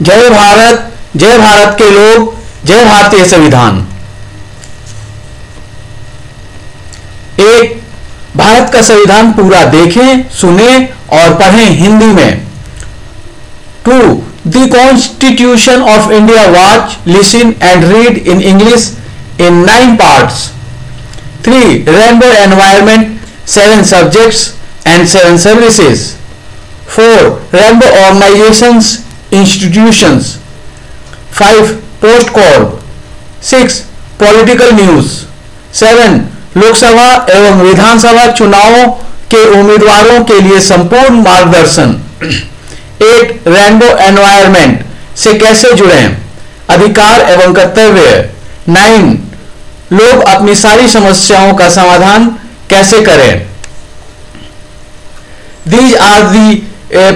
जय भारत, जय भारत के लोग, जय भारतीय संविधान। एक, भारत का संविधान पूरा देखें, सुने और पढ़ें हिंदी में। 2. The Constitution of India watch, listen and read in English in 9 parts. 3. Rainbow environment, 7 subjects and 7 services. 4. Rainbow organizations, institutions. 5. Postcorp. 6. Political news. 7. लोकसभा एवं विधानसभा चुनावों के उम्मीदवारों के लिए संपूर्ण मार्गदर्शन। 8. रेनबो एनवायरमेंट से कैसे जुड़ें, अधिकार एवं कर्तव्य। 9. लोग अपनी सारी समस्याओं का समाधान कैसे करें। These are the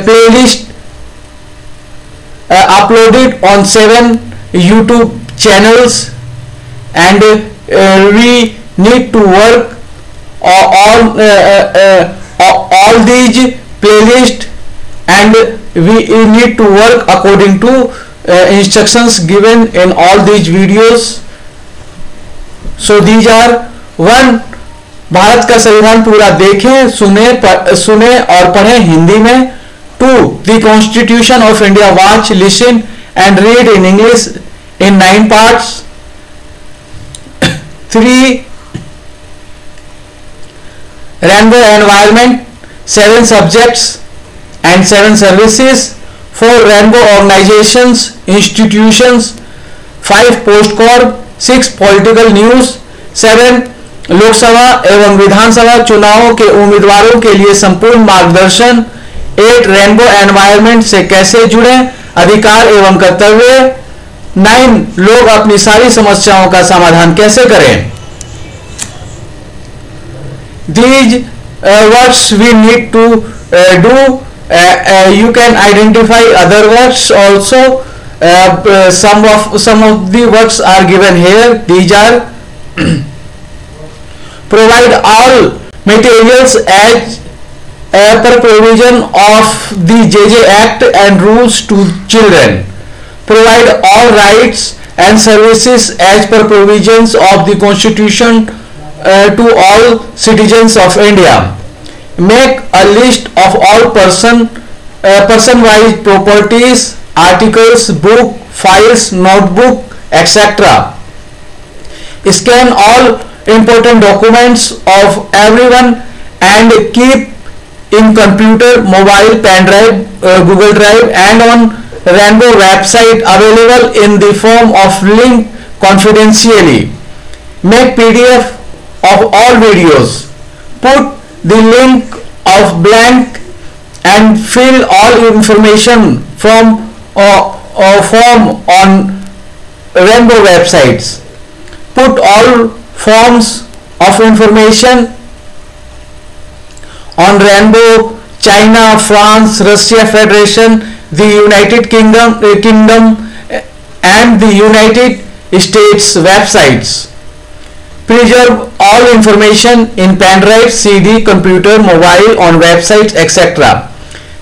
playlist uploaded on 7 YouTube channels, and we need to work all these playlists, and we need to work according to instructions given in all these videos. So these are 1. Bharat का संविधान पूरा देखें, सुने और पढ़ें हिंदी में। 2. The Constitution of India watch, listen and read in English in 9 parts. 3. Rainbow environment, 7 subjects and 7 services. 4. Rainbow organizations, institutions. 5. Postcorp. 6. Political news. 7. लोकसभा एवं विधानसभा चुनावों के उम्मीदवारों के लिए संपूर्ण मार्गदर्शन। 8. रेनबो एनवायरमेंट से कैसे जुड़ें, अधिकार एवं कर्तव्य। 9. लोग अपनी सारी समस्याओं का समाधान कैसे करें। These words we need to do. You can identify other words also. Some of the words are given here. These are provide all materials as per provision of the JJ Act and rules to children. Provide all rights and services as per provisions of the Constitution to all citizens of India. Make a list of all person-wise properties, articles, book, files, notebook, etc. Scan all important documents of everyone and keep in computer, mobile, pen drive, Google Drive, and on Rainbow website available in the form of link confidentially. Make PDF of all videos. Put the link of blank and fill all information from form on Rainbow websites. Put all forms of information on Rainbow, China, France, Russia Federation, the United Kingdom and the United States websites. Preserve all information in pen drive, CD, computer, mobile, on websites, etc.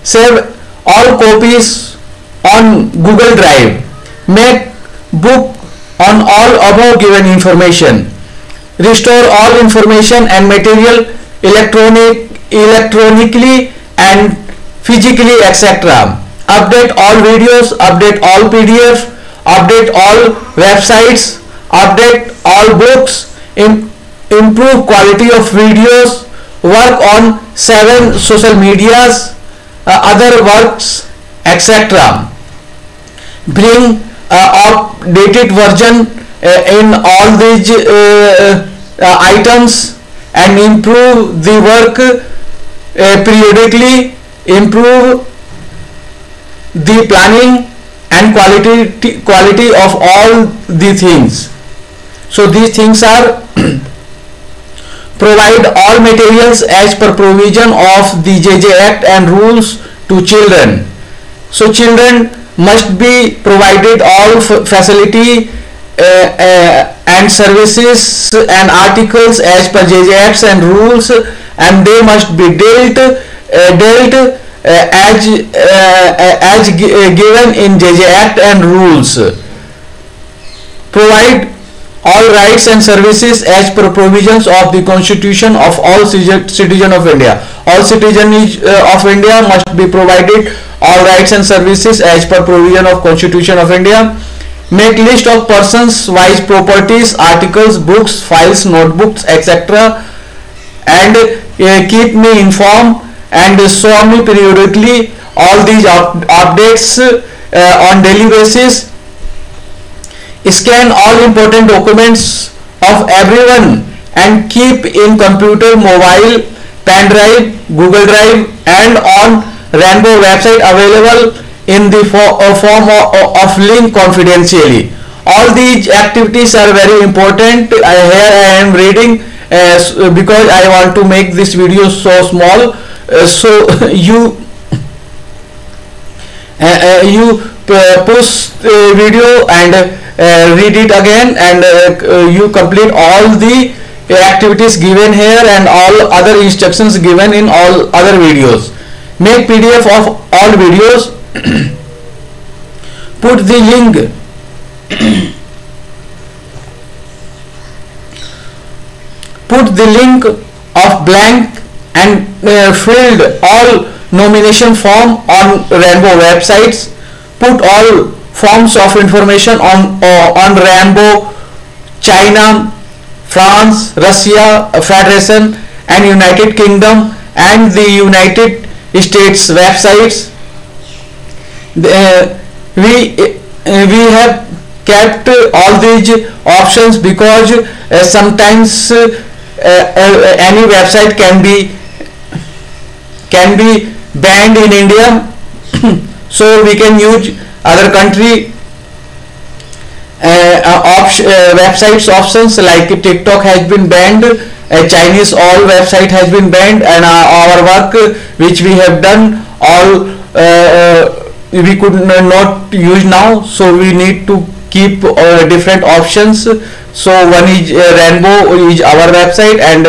Save all copies on Google Drive. Make book on all above given information. Restore all information and material electronically and physically, etc. Update all videos, update all PDF, update all websites, update all books, improve quality of videos, work on 7 social medias, other works, etc. Bring updated version in all these items and improve the work periodically. Improve the planning and quality of all the things. So these things are provide all materials as per provision of the JJ Act and rules to children. So children must be provided all facility and services and articles as per JJ Acts and rules, and they must be dealt as given in JJ Act and rules. Provide all rights and services as per provisions of the Constitution of all citizens of India. All citizens of India must be provided all rights and services as per provision of Constitution of India. Make list of persons wise properties, articles, books, files, notebooks, etc. and keep me informed and show me periodically all these updates on daily basis. Scan all important documents of everyone and keep in computer, mobile, pen drive, Google Drive and on Rainbow website available in the form of link confidentially. All these activities are very important. Here I am reading because I want to make this video so small, so you push the video and read it again, and you complete all the activities given here and all other instructions given in all other videos. Make PDF of all videos. Put the link of blank and filled all nomination form on Rainbow websites. Put all forms of information on Rainbow, China, France, Russia Federation and United Kingdom and the United States websites. We have kept all these options because sometimes any website can be banned in India, so we can use other country websites options, like TikTok has been banned, Chinese all website has been banned, and our work which we have done all we could not use now, so we need to keep different options. So one is Rainbow is our website, and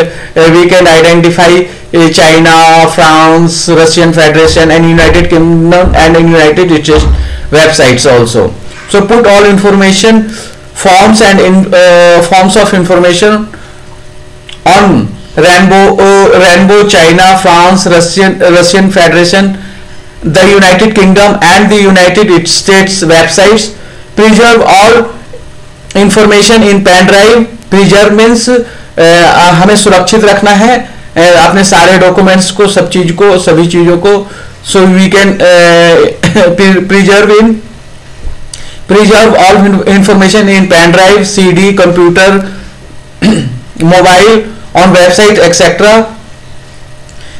we can identify China, France, Russian Federation and United Kingdom and United States websites also. So put all information, forms and forms of information on Rainbow, China, France, Russian Federation, the United Kingdom and the United States websites. Preserve all information in pen drive. Preserve means हमें सुरक्षित रखना है अपने सारे documents को, सभी चीजों को. So we can preserve all information in pen drive, CD, computer, mobile, on website, etc.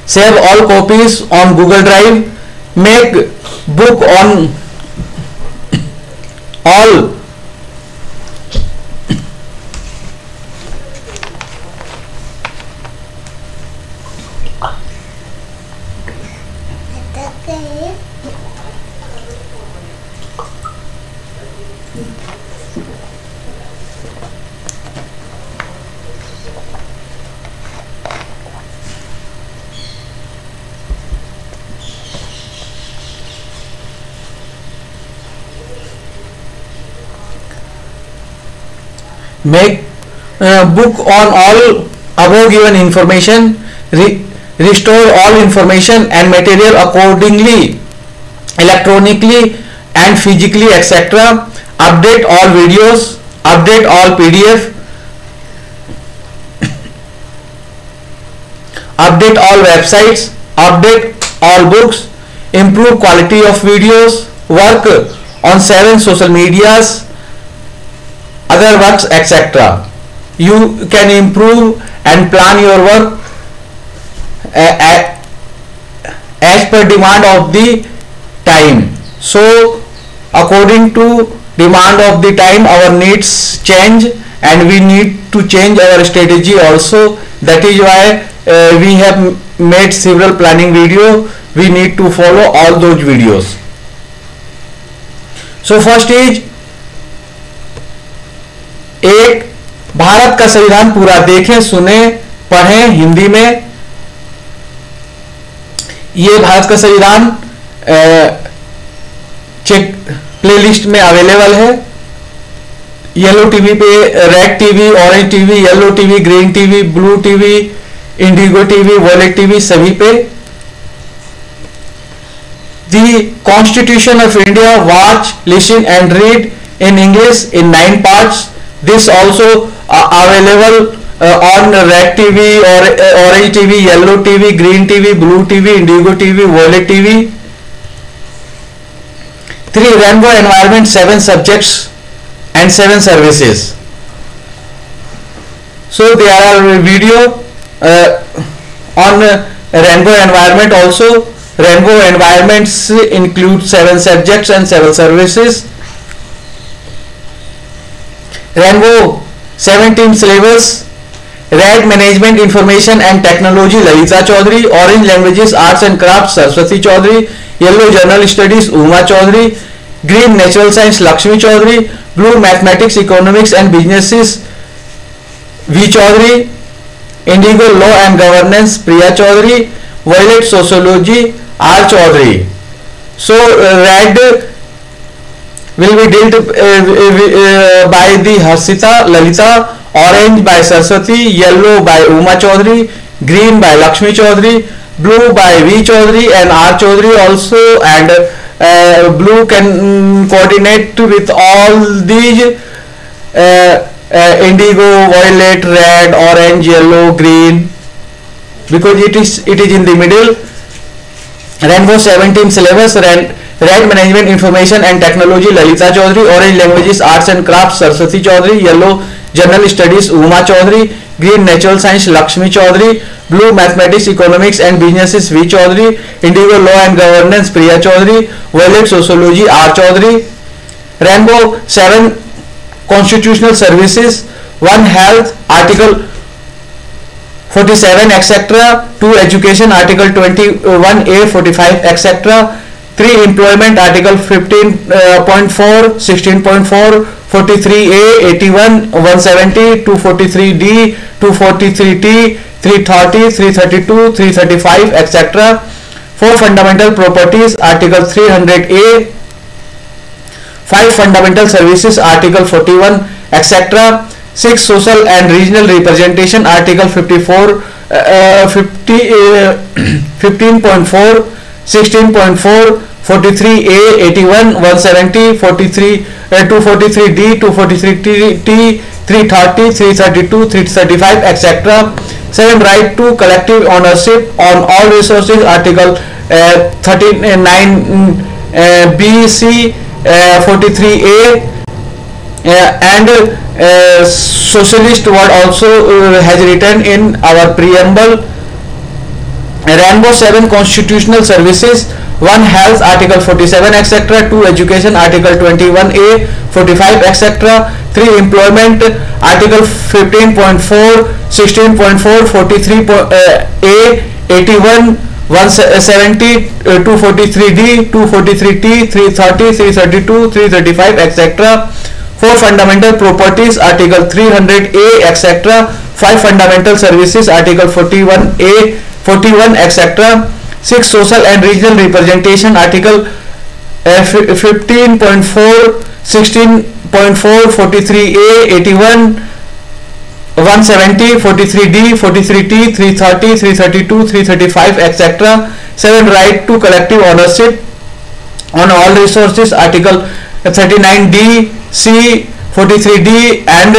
Save all copies on Google Drive. Make book on all make book on all above given information. Restore all information and material accordingly, electronically and physically, etc. Update all videos, update all PDF, update all websites, update all books, improve quality of videos, work on 7 social medias, other works, etc. You can improve and plan your work as per demand of the time. So according to demand of the time, our needs change and we need to change our strategy also. That is why we have made several planning video. We need to follow all those videos. So first is एक भारत का संविधान पूरा देखें, सुने, पढ़ें हिंदी में. ये भारत का संविधान चेक प्लेलिस्ट में अवेलेबल है। येलो टीवी पे, red TV, orange TV, yellow TV, green TV, blue TV, indigo TV, violet TV, सभी पे। The Constitution of India, watch, listen and read in English in 9 parts. This also available on red TV or orange TV, yellow TV, green TV, blue TV, indigo TV, violet TV. 3. Rainbow environment, 7 subjects and 7 services. So there are video on rainbow environment also. Rainbow environments include 7 subjects and 7 services. Rainbow 17 syllabus. Red management information and technology, Lalita Chaudhary. Orange languages, arts and crafts, Saraswati Chaudhary. Yellow general studies, Uma Chaudhary. Green natural science, Lakshmi Chaudhary. Blue mathematics, economics and businesses, V Chaudhary. Indigo law and governance, Priya Chaudhary. Violet sociology, R Chaudhary. So red will be dealt by the Harsita Lalita, orange by Saraswati, yellow by Uma Chaudhary, green by Lakshmi Chaudhary, blue by V Chaudhary and R Chaudhary also, and blue can coordinate with all these indigo, violet, red, orange, yellow, green, because it is in the middle. Rainbow 17 syllabus. Red management information and technology, Lalita Chaudhary. Orange languages, arts and crafts, Saraswati Chaudhary. Yellow general studies, Uma Chaudhary. Green natural science, Lakshmi Chaudhary. Blue mathematics, economics and businesses, V Chaudhary. Indigo law and governance, Priya Chaudhary. Violet sociology, R Chaudhary. Rainbow 7 constitutional services. 1 health, article 47 etc. 2 education, article 21A, 45 etc. 3 employment, article 15.4, 16.4, 43A, 81, 170, 243D, 243T, 330, 332, 335 etc. 4 fundamental properties, article 300A. 5 fundamental services, article 41 etc. 6 social and regional representation, article 54, 15.4, 16.4, 43A, 81, 170, 43, 243D, 243T, 330, 332, 335 etc. 7 right to collective ownership on all resources, article 39B, 43A, and socialist word also has written in our preamble. Rainbow 7 constitutional services. 1 health, article 47 etc. 2 education, article 21A, 45 etc. 3 employment, article 15.4, 16.4, 43A, 81, 170, 243D, 243T, 330, 332, 335 etc. 4 fundamental properties, article 300A etc. 5 fundamental services, article 41A, 41 etc. 6 social and regional representation, article 15.4, 16.4, 43A, 81, 170, 43D, 43T, 330, 332, 335 etc. 7 right to collective ownership on all resources, article 39D, C, 43D, and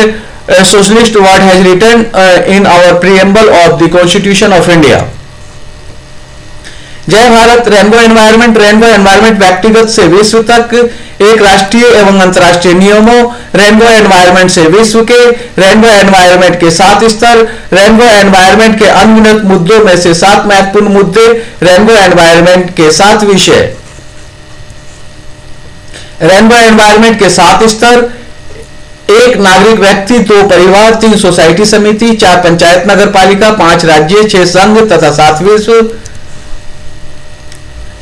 socialist word has written in our preamble of the Constitution of India. जय Bharat. Rainbow environment व्यक्तिगत से विश्व तक एक राष्ट्रीय एवं अंतर्राष्ट्रीय नियमों, रेनबो एनवायरनमेंट से विश्व के, रेनबो एनवायरनमेंट के 7 स्तर, रेनबो एनवायरनमेंट के अनगिनत मुद्दों में से 7 महत्वपूर्ण मुद्दे, रेनबो एनवायरनमेंट के 7 विषय। रेनबो एनवायरनमेंट के 7 स्तर: 1 नागरिक व्यक्ति, 2 परिवार, 3 सोसाइटी समिति, 4 पंचायत नगर पालिका, 5 राज्य, 6 संघ तथा 7 विश्व।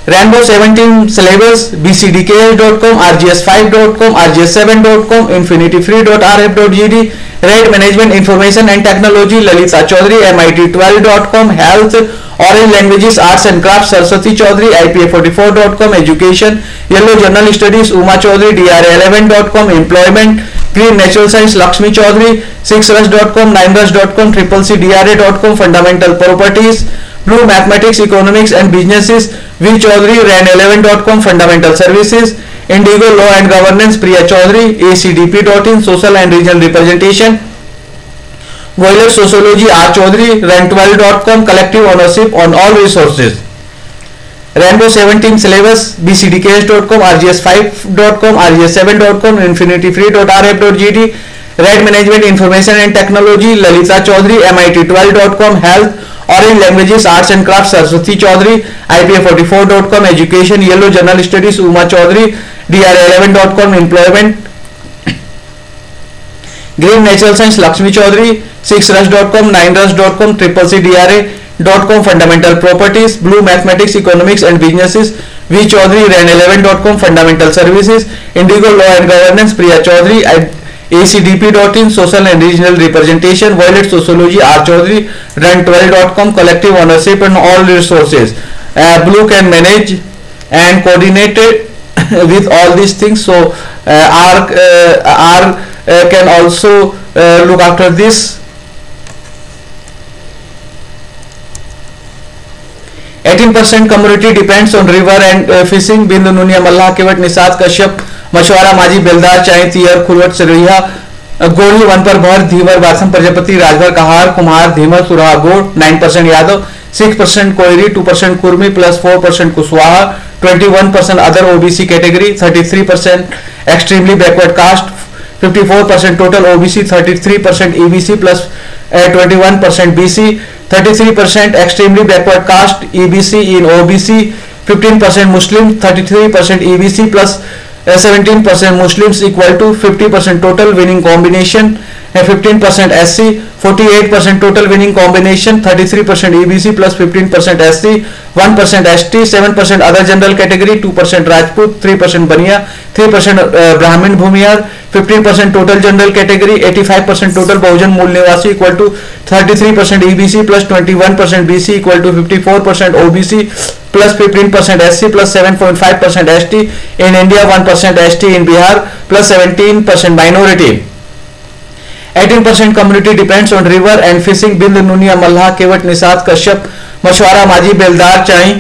Rainbow 17 syllabus, bcdks.com, rgs5.com, rgs7.com, infinityfree.rf.gd, Red Management Information and Technology, Lalita Chaudhary, mit12.com, Health, Orange Languages, Arts and Crafts, Saraswati Chaudhary, ipa44.com, Education, Yellow Journal Studies, Uma Chaudhary, dra11.com, Employment, Green Natural Science, Lakshmi Chaudhary, 6rush.com, 9rush.com, CCCDRA.com, Fundamental Properties, Blue Mathematics, Economics and Businesses, V Chaudhary, ran11.com, Fundamental Services, Indigo Law and Governance, Priya Chaudhary, acdp.in, Social and Regional Representation, Goiler Sociology, R Chaudhary, ran12.com, Collective Ownership on all resources. Rainbow 17 syllabus, bcdks.com, rgs5.com, rgs7.com, infinityfree.rf.gd, Red Management Information and Technology, Lalita Chaudhary, mit12.com, Health, Orange Languages, Arts and Crafts, Saraswati Chaudhary, ipa44.com, Education, Yellow Journal Studies, Uma Chaudhary, dra11.com, Employment, Green Natural Science, Lakshmi Chaudhary, 6rush.com, 9rush.com, CCCDRA.com, Fundamental Properties, Blue Mathematics, Economics and Businesses, V Chaudhary, ran11.com, Fundamental Services, Indigo Law and Governance, Priya Chaudhary, acdp.in, Social and Regional Representation, Violet Sociology, R Chaudhary, ran12.com, Collective Ownership and all resources. Blue can manage and coordinate it with all these things, so R can also look after this. 18% community depends on river and fishing. बिंदु नुनिया मल्लाह केवट निषाद कश्यप मछुआरा माझी बेलदार चाय तियर खुलवट सिरैया Godhi one पर भर धीवर बासम प्रजापति राजभर कहार कुम्हार धीमर सुराहा गोड़ 9% Yadav 6% Koeri 2% Kurmi plus 4% Kushwaha 21% other OBC category 33% extremely backward caste 54% total OBC 33% EBC plus 21% BC 33% extremely backward caste EBC in OBC 15% Muslim 33% EBC plus 17% Muslims equal to 50% total winning combination 15% SC 48% total winning combination 33% EBC plus 15% SC 1% ST 7% other general category 2% Rajput 3% Baniya 3% Brahmin Bhumiyar 15% total general category 85% total Bahujan Mool Nivasi equal to 33% EBC plus 21% BC equal to 54% OBC plus 15% SC plus 7.5% ST in India 1% ST in Bihar plus 17% minority 18% community depends on river and fishing. बिंद नुनिया मल्लाह केवट निषाद कश्यप मछुआरा माझी बेलदार चाई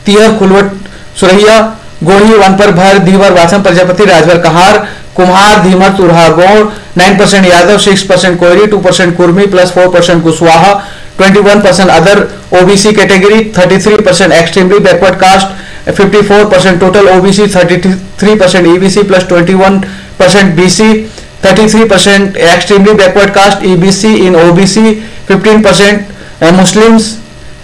तियर खुलवट Suraiya Godhi one पर भर धीवर वासम प्रजापति राजभर कहार कुम्हार धीमर तुरहा गोड़ 9% Yadav 6% Koeri 2% Kurmi plus 4% Kushwaha 21% other OBC category 33% extremely backward caste 54% total OBC 33% EBC plus 21% BC 33% extremely backward caste EBC in OBC 15% Muslims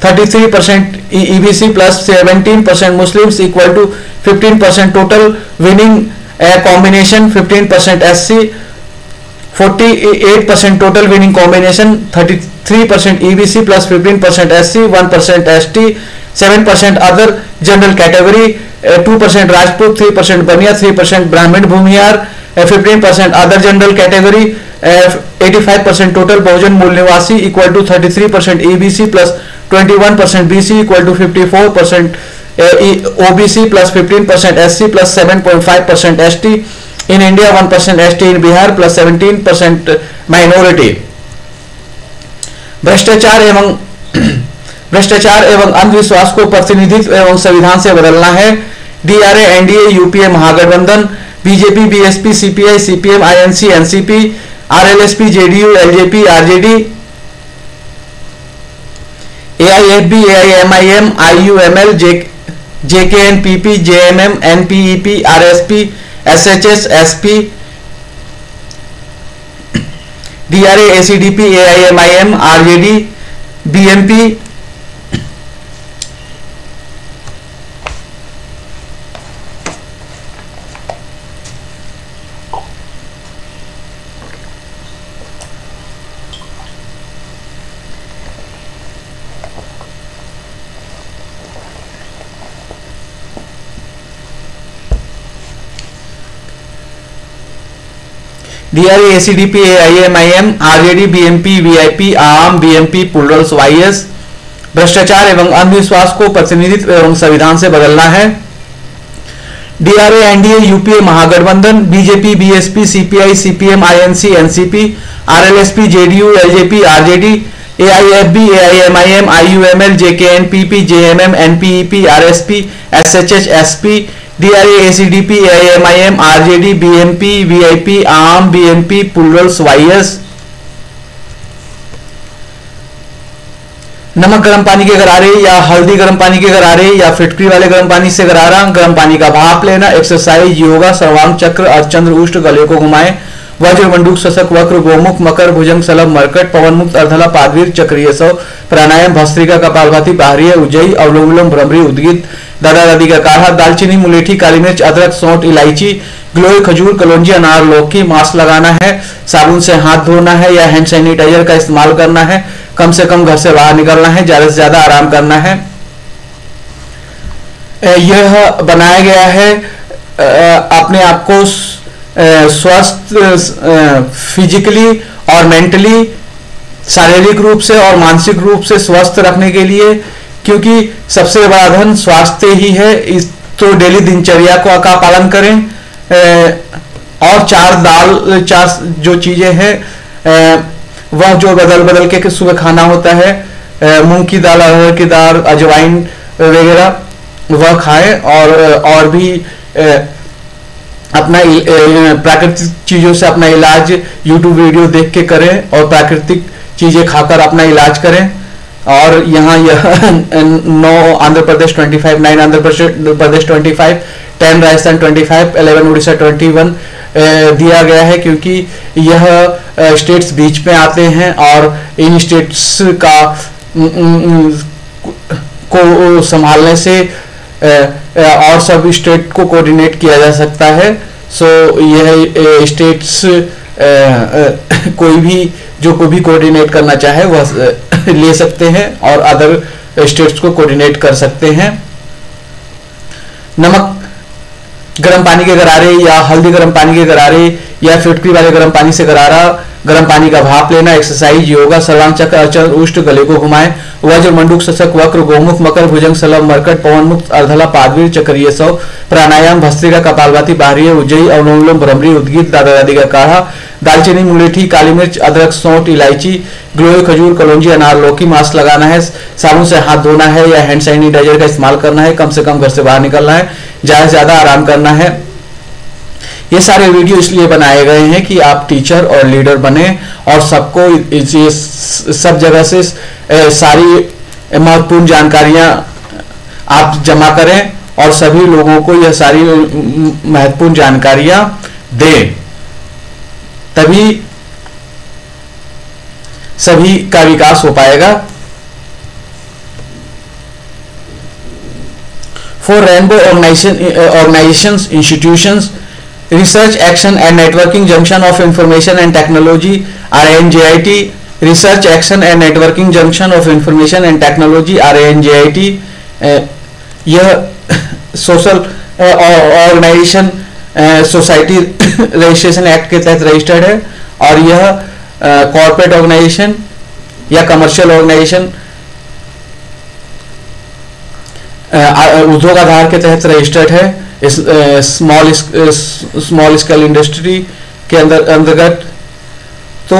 33% EBC plus 17% Muslims equal to 15% total winning combination 15% SC 48% total winning combination 33% EBC plus 15% SC 1% ST 7% other general category 2% Rajput 3% Baniya 3% Brahmin Bhumiyar 15% other general category 85% total Bahujan Mool Nivasi equal to 33% EBC plus 21% BC equal to 54% OBC plus 15% SC plus 7.5% ST in India 1% ST in Bihar plus 17% minority. भ्रष्टाचार एवं अंधविश्वास को प्रतिनिधित्व एवं संविधान से बदलना है. DRA NDA UPA Mahagathbandhan BJP BSP CPI CPM INC NCP RLSP JDU LJP RJD AIFB AIMIM IUML JKNPP JMM NPEP RSP SHS SP DRA ACDP AIMIM RJD BMP DRA, ACDP, AIMIM, RJD, BMP, VIP, आम, BMP, Plurals, YS। भ्रष्टाचार एवं अंधविश्वास को प्रतिनिधित्व एवं संविधान से बदलना है। DRA, NDA, UPA, महागठबंधन, BJP, BSP, CPI, CPM, INC, NCP, RLSP, JDU, LJP, RJD, AIFB, AIMIM, IUML, JKNPP, JMM, NPEP, RSP, SHH, SP, DRA, ACDP, AIMIM, RJD, BMP, VIP, आम, BMP, पुलरल्स, YS। नमक गर्म पानी के गरारे या हल्दी गर्म पानी के गरारे या फिटकरी वाले गर्म पानी से गरारा, गर्म पानी का भाप लेना, एक्सरसाइज, योगा, सर्वांग चक्र, अर्धचंद्र, उष्ट, गले को घुमाएं, वज्र, मंडूक, शशक, वक्र, गोमुख, मकर, भुजंग, सलभ, मरकट, पवन मुक्त, अर्धला, पादवीर, चक्रीय सव, प्राणायाम, भस्त्रिका, कपालभाति, बाहरी, उज्जयी, अवलोम विलोम, भ्रमरी, उद्गीत, दादा दादी का काढ़ा, दालचीनी, मुलेठी, काली मिर्च, अदरक, सौंठ, इलायची, गिलोय, खजूर, कलौंजी, अनार, लौकी। मास्क लगाना है, साबुन से हाथ धोना है या हैंड सैनिटाइजर का इस्तेमाल करना है, कम से कम घर से बाहर निकलना है, ज्यादा से ज्यादा आराम करना है। यह बनाया गया है अपने आप को स्वस्थ फिजिकली और मेंटली, शारीरिक रूप से और मानसिक रूप से स्वस्थ रखने के लिए, क्योंकि सबसे बड़ा धन स्वास्थ्य ही है। इस तो डेली दिनचर्या का पालन करें और चार जो चीजें हैं वह जो बदल बदल के सुबह खाना होता है, मूंग की दाल, अरहर की दाल, अजवाइन वगैरह वह खाएं और भी अपना प्राकृतिक चीजों से अपना इलाज YouTube वीडियो देख के करें और प्राकृतिक चीजें खाकर अपना इलाज करें। और यहाँ यह 9 आंध्र प्रदेश 25, 9 आंध्र प्रदेश 25, 10 राजस्थान 25, 11 उड़ीसा 21 दिया गया है, क्योंकि यह स्टेट्स बीच में आते हैं और इन स्टेट्स का को संभालने से और सब स्टेट को कोऑर्डिनेट किया जा सकता है। सो यह स्टेट्स कोई भी कोऑर्डिनेट करना चाहे वह ले सकते हैं और अदर स्टेट्स को कोऑर्डिनेट कर सकते हैं। नमक गर्म पानी के गरारे या हल्दी गर्म पानी के गरारे या फिटकरी वाले गर्म पानी से गरारा, गर्म पानी का भाप लेना, एक्सरसाइज, योगा, सर्वांग चक्र, अर्धचंद्र, उष्ट, गले को घुमाएं, वज्र, मंडूक, शशक, वक्र, गोमुख, मकर, भुजंग, सलभ, मरकट, पवन मुक्त, अर्धला, पादवीर, चक्रीय सव, प्राणायाम, भस्त्रिका, कपालभाति, बाहरी, उज्जयी, अवलोम विलोम, भ्रमरी, उद्गीत, दादा दादी का काढ़ा, दालचीनी, मुलेठी, काली मिर्च, अदरक, सौंठ, इलायची, गिलोय, खजूर, कलौंजी, अनार, लौकी। मास्क लगाना है, साबुन से हाथ धोना है या हैंड सैनिटाइजर का इस्तेमाल करना है, कम से कम घर से बाहर निकलना है, ज्यादा से ज्यादा आराम करना है। ये सारे वीडियो इसलिए बनाए गए हैं कि आप टीचर और लीडर बने और सबको ये सब जगह से सारी महत्वपूर्ण जानकारियां आप जमा करें और सभी लोगों को यह सारी महत्वपूर्ण जानकारियां दें, तभी सभी का विकास हो पाएगा। For rainbow organizations, institutions, research, action and networking junction of information and technology, RNJIT, research, action and networking junction of information and technology, RNJIT। यह social organisation society registration act के तहत रजिस्टर्ड है और यह कॉर्पोरेट ऑर्गेनाइजेशन या commercial organisation उद्योग आधार के तहत रजिस्टर्ड है। इस स्मॉल स्केल इंडस्ट्री के अंतर्गत तो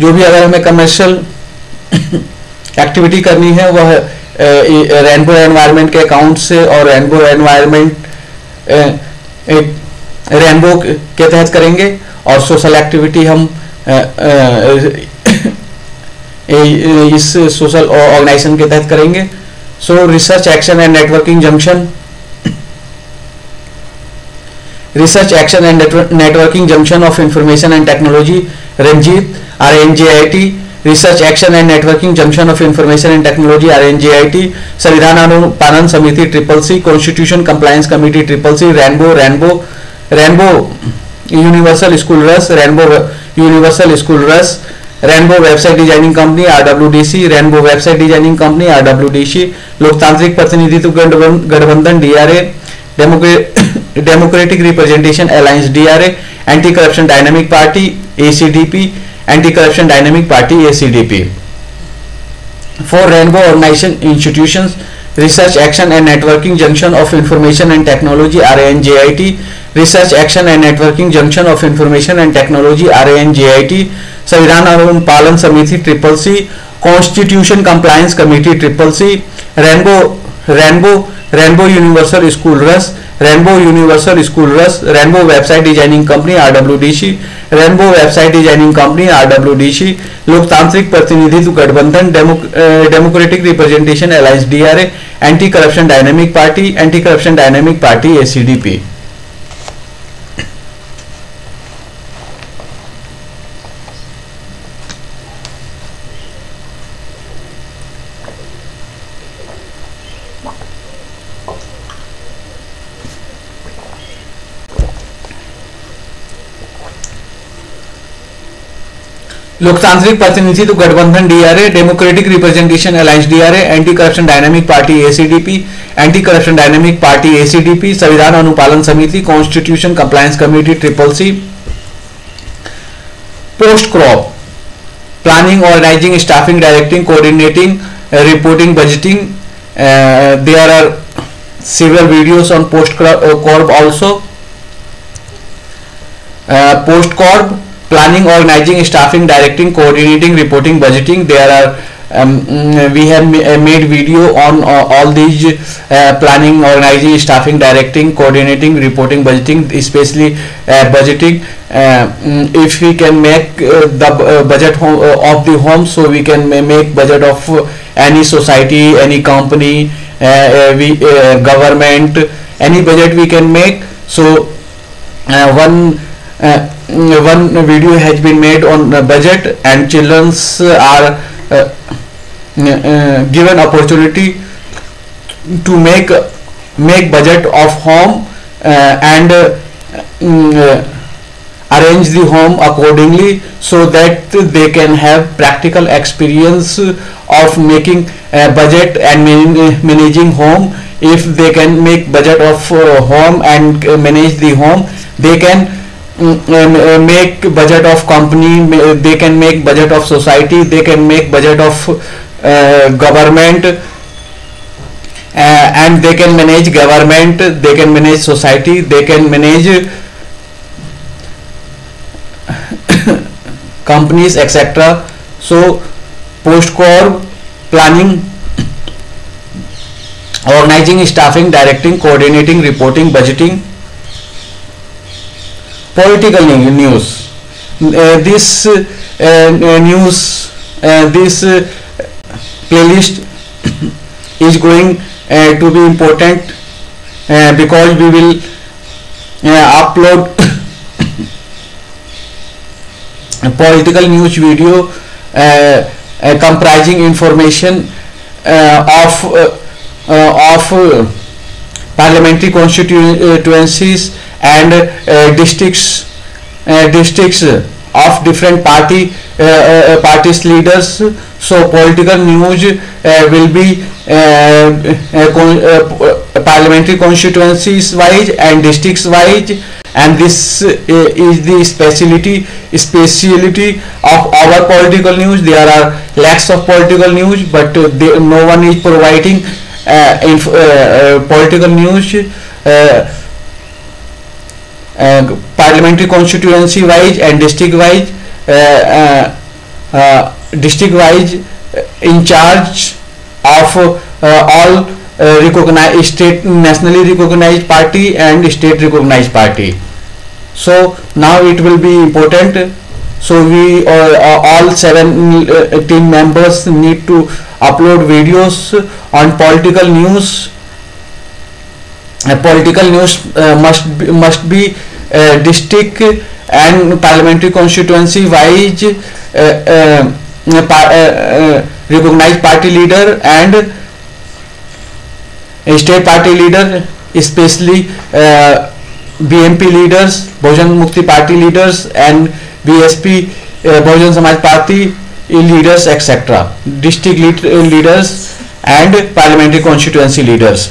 जो भी अगर हमें कमर्शियल एक्टिविटी करनी है वह रेनबो एनवायरनमेंट के अकाउंट से और रेनबो एनवायरनमेंट रेनबो के तहत करेंगे और सोशल एक्टिविटी हम इस सोशल ऑर्गेनाइजेशन के तहत करेंगे। So research, action and networking junction, research, action and networking junction of information and technology, Ranjit, RNJIT, research, action and networking junction of information and technology, RNJIT, संविधान अनुपालन समिति CCC, constitution compliance committee CCC, rainbow universal school रस, rainbow universal school रस, rainbow website designing company RWDC, rainbow website designing company RWDC, लोकतांत्रिक प्रतिनिधित्व गठबंधन DRA, democratic representation alliance DRA, Anti-Corruption Dynamic Party ACDP, Anti-Corruption Dynamic Party ACDP. For Rainbow Organization Institutions, Research Action and Networking Junction of Information and Technology RANJIT, Research Action and Networking Junction of Information and Technology RANJIT, संविधान अनुपालन समिति CCC, Constitution Compliance Committee CCC, Rainbow Universal School Rush, Rainbow Universal School Rush, Rainbow Website Designing Company RWDC, Rainbow Website Designing Company RWDC, लोकतांत्रिक प्रतिनिधित्व गठबंधन democratic representation alliance DRA, anti corruption dynamic party ACDP. लोकतांत्रिक प्रतिनिधित्व गठबंधन DRA, democratic representation alliance DRA, anti corruption dynamic party ACDP, anti corruption dynamic party ACDP, संविधान अनुपालन समिति, constitution compliance committee CCC, post crop, planning, organising, staffing, directing, coordinating, reporting, budgeting. There are several videos on post corp also. Post corp, planning, organizing, staffing, directing, coordinating, reporting, budgeting. There are we have made video on all these planning, organizing, staffing, directing, coordinating, reporting, budgeting, especially budgeting. If we can make the budget of the home, so we can make budget of any society, any company, government, any budget we can make. So one video has been made on budget, and childrens are given opportunity to make budget of home and arrange the home accordingly, so that they can have practical experience of making budget and managing home. If they can make budget of home and manage the home, they can make budget of company, they can make budget of society, they can make budget of government, and they can manage government, they can manage society, they can manage companies, etc. So post corp, planning, organizing, staffing, directing, coordinating, reporting, budgeting. Political news. This news, this playlist is going to be important because we will upload a political news video comprising information of parliamentary constituencies and districts of different parties leaders. So political news will be parliamentary constituencies wise and districts wise, and this is the speciality of our political news. There are lakhs of political news, but no one is providing political news parliamentary constituency wise and district wise. District wise in charge of all recognized state, nationally recognized party and state recognized party. So now it will be important. So we all 7 team members need to upload videos on political news. Political news must be district and parliamentary constituency wise recognized party leader and state party leader, especially BMP leaders, Bahujan Mukti Party leaders, and BSP Bahujan Samaj Party leaders, etc. District leaders and parliamentary constituency leaders.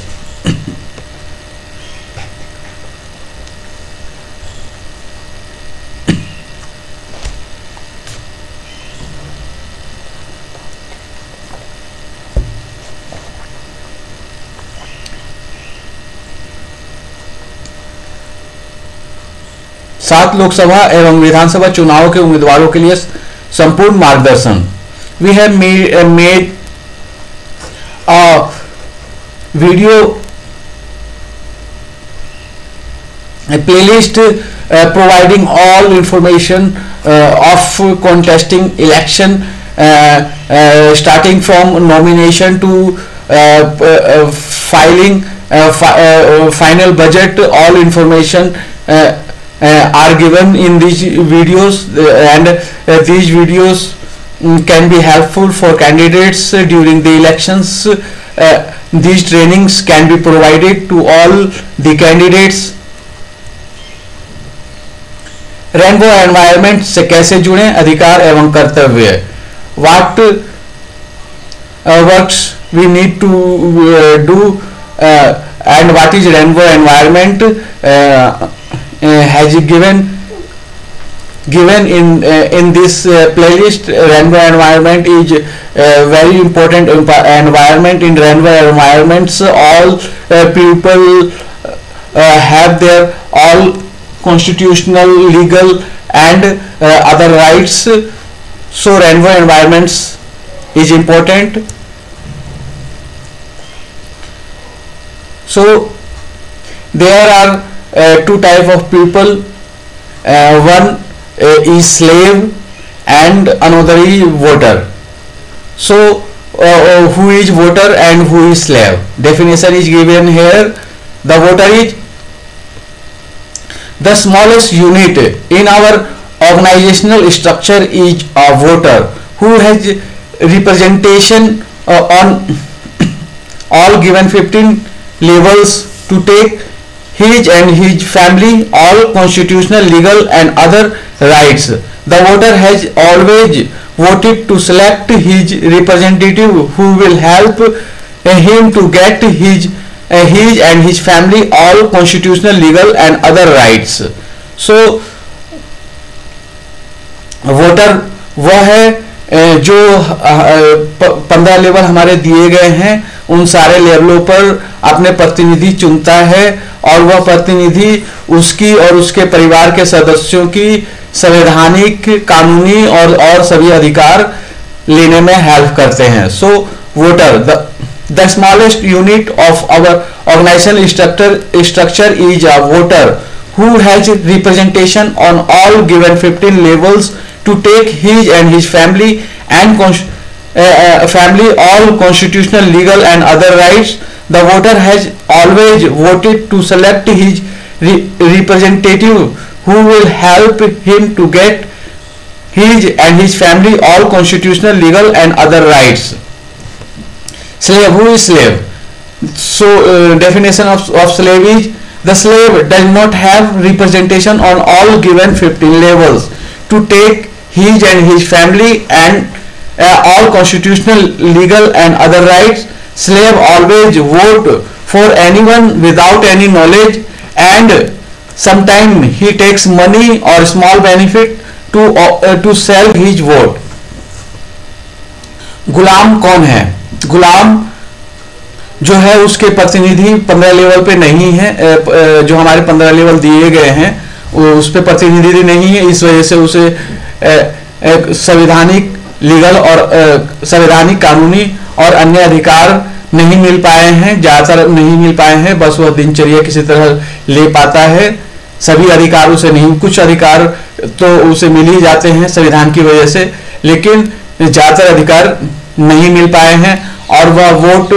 7 लोकसभा एवं विधानसभा चुनावों के उम्मीदवारों के लिए संपूर्ण मार्गदर्शन। We have made a video a playlist providing all information of contesting election, starting from nomination to filing final budget. All information are given in these videos, and these videos can be helpful for candidates during the elections. These trainings can be provided to all the candidates. Rainbow environment से कैसे जुड़ें, अधिकार एवं कर्तव्य। What works we need to do and what is rainbow environment has given in this playlist. Rainbow environment is very important environment. In rainbow environments, all people have their all constitutional, legal and other rights. So rainbow environments is important. So there are two type of people. One is slave and another is voter. So who is voter and who is slave? Definition is given here. The voter is the smallest unit in our organizational structure is a voter who has representation on all given 15 levels to take his and his family all constitutional, legal and other rights. The voter has always voted to select his representative who will help him to get his and his family all constitutional, legal and other rights. So voter वह है जो 15 level हमारे दिए गए हैं, उन सारे लेवलों पर अपने प्रतिनिधि चुनता है और वह प्रतिनिधि उसकी और उसके परिवार के सदस्यों की संवैधानिक, कानूनी और सभी अधिकार लेने में हेल्प करते हैं. सो voter the smallest unit of our organizational structure is a voter who has representation on all given 15 levels to take his and his family and family all constitutional, legal and other rights. The voter has always voted to select his representative who will help him to get his and his family all constitutional, legal and other rights. Slave. Who is slave? So definition of slave is the slave does not have representation on all given 15 levels to take his and his family and all constitutional, legal and other rights. Slave always vote for anyone without any knowledge and sometimes he takes money or small benefit to sell his vote. गुलाम कौन है? गुलाम जो है उसके प्रतिनिधि 15 level पे नहीं है. जो हमारे 15 लेवल दिए गए हैं उस पे प्रतिनिधि नहीं है, इस वजह से उसे संवैधानिक, लीगल और संवैधानिक, कानूनी और अन्य अधिकार नहीं मिल पाए हैं, ज्यादातर नहीं मिल पाए हैं. बस वह दिनचर्या किसी तरह ले पाता है. सभी अधिकार उसे नहीं, कुछ अधिकार तो उसे मिल ही जाते हैं संविधान की वजह से, लेकिन ज्यादातर अधिकार नहीं मिल पाए हैं और वह वोट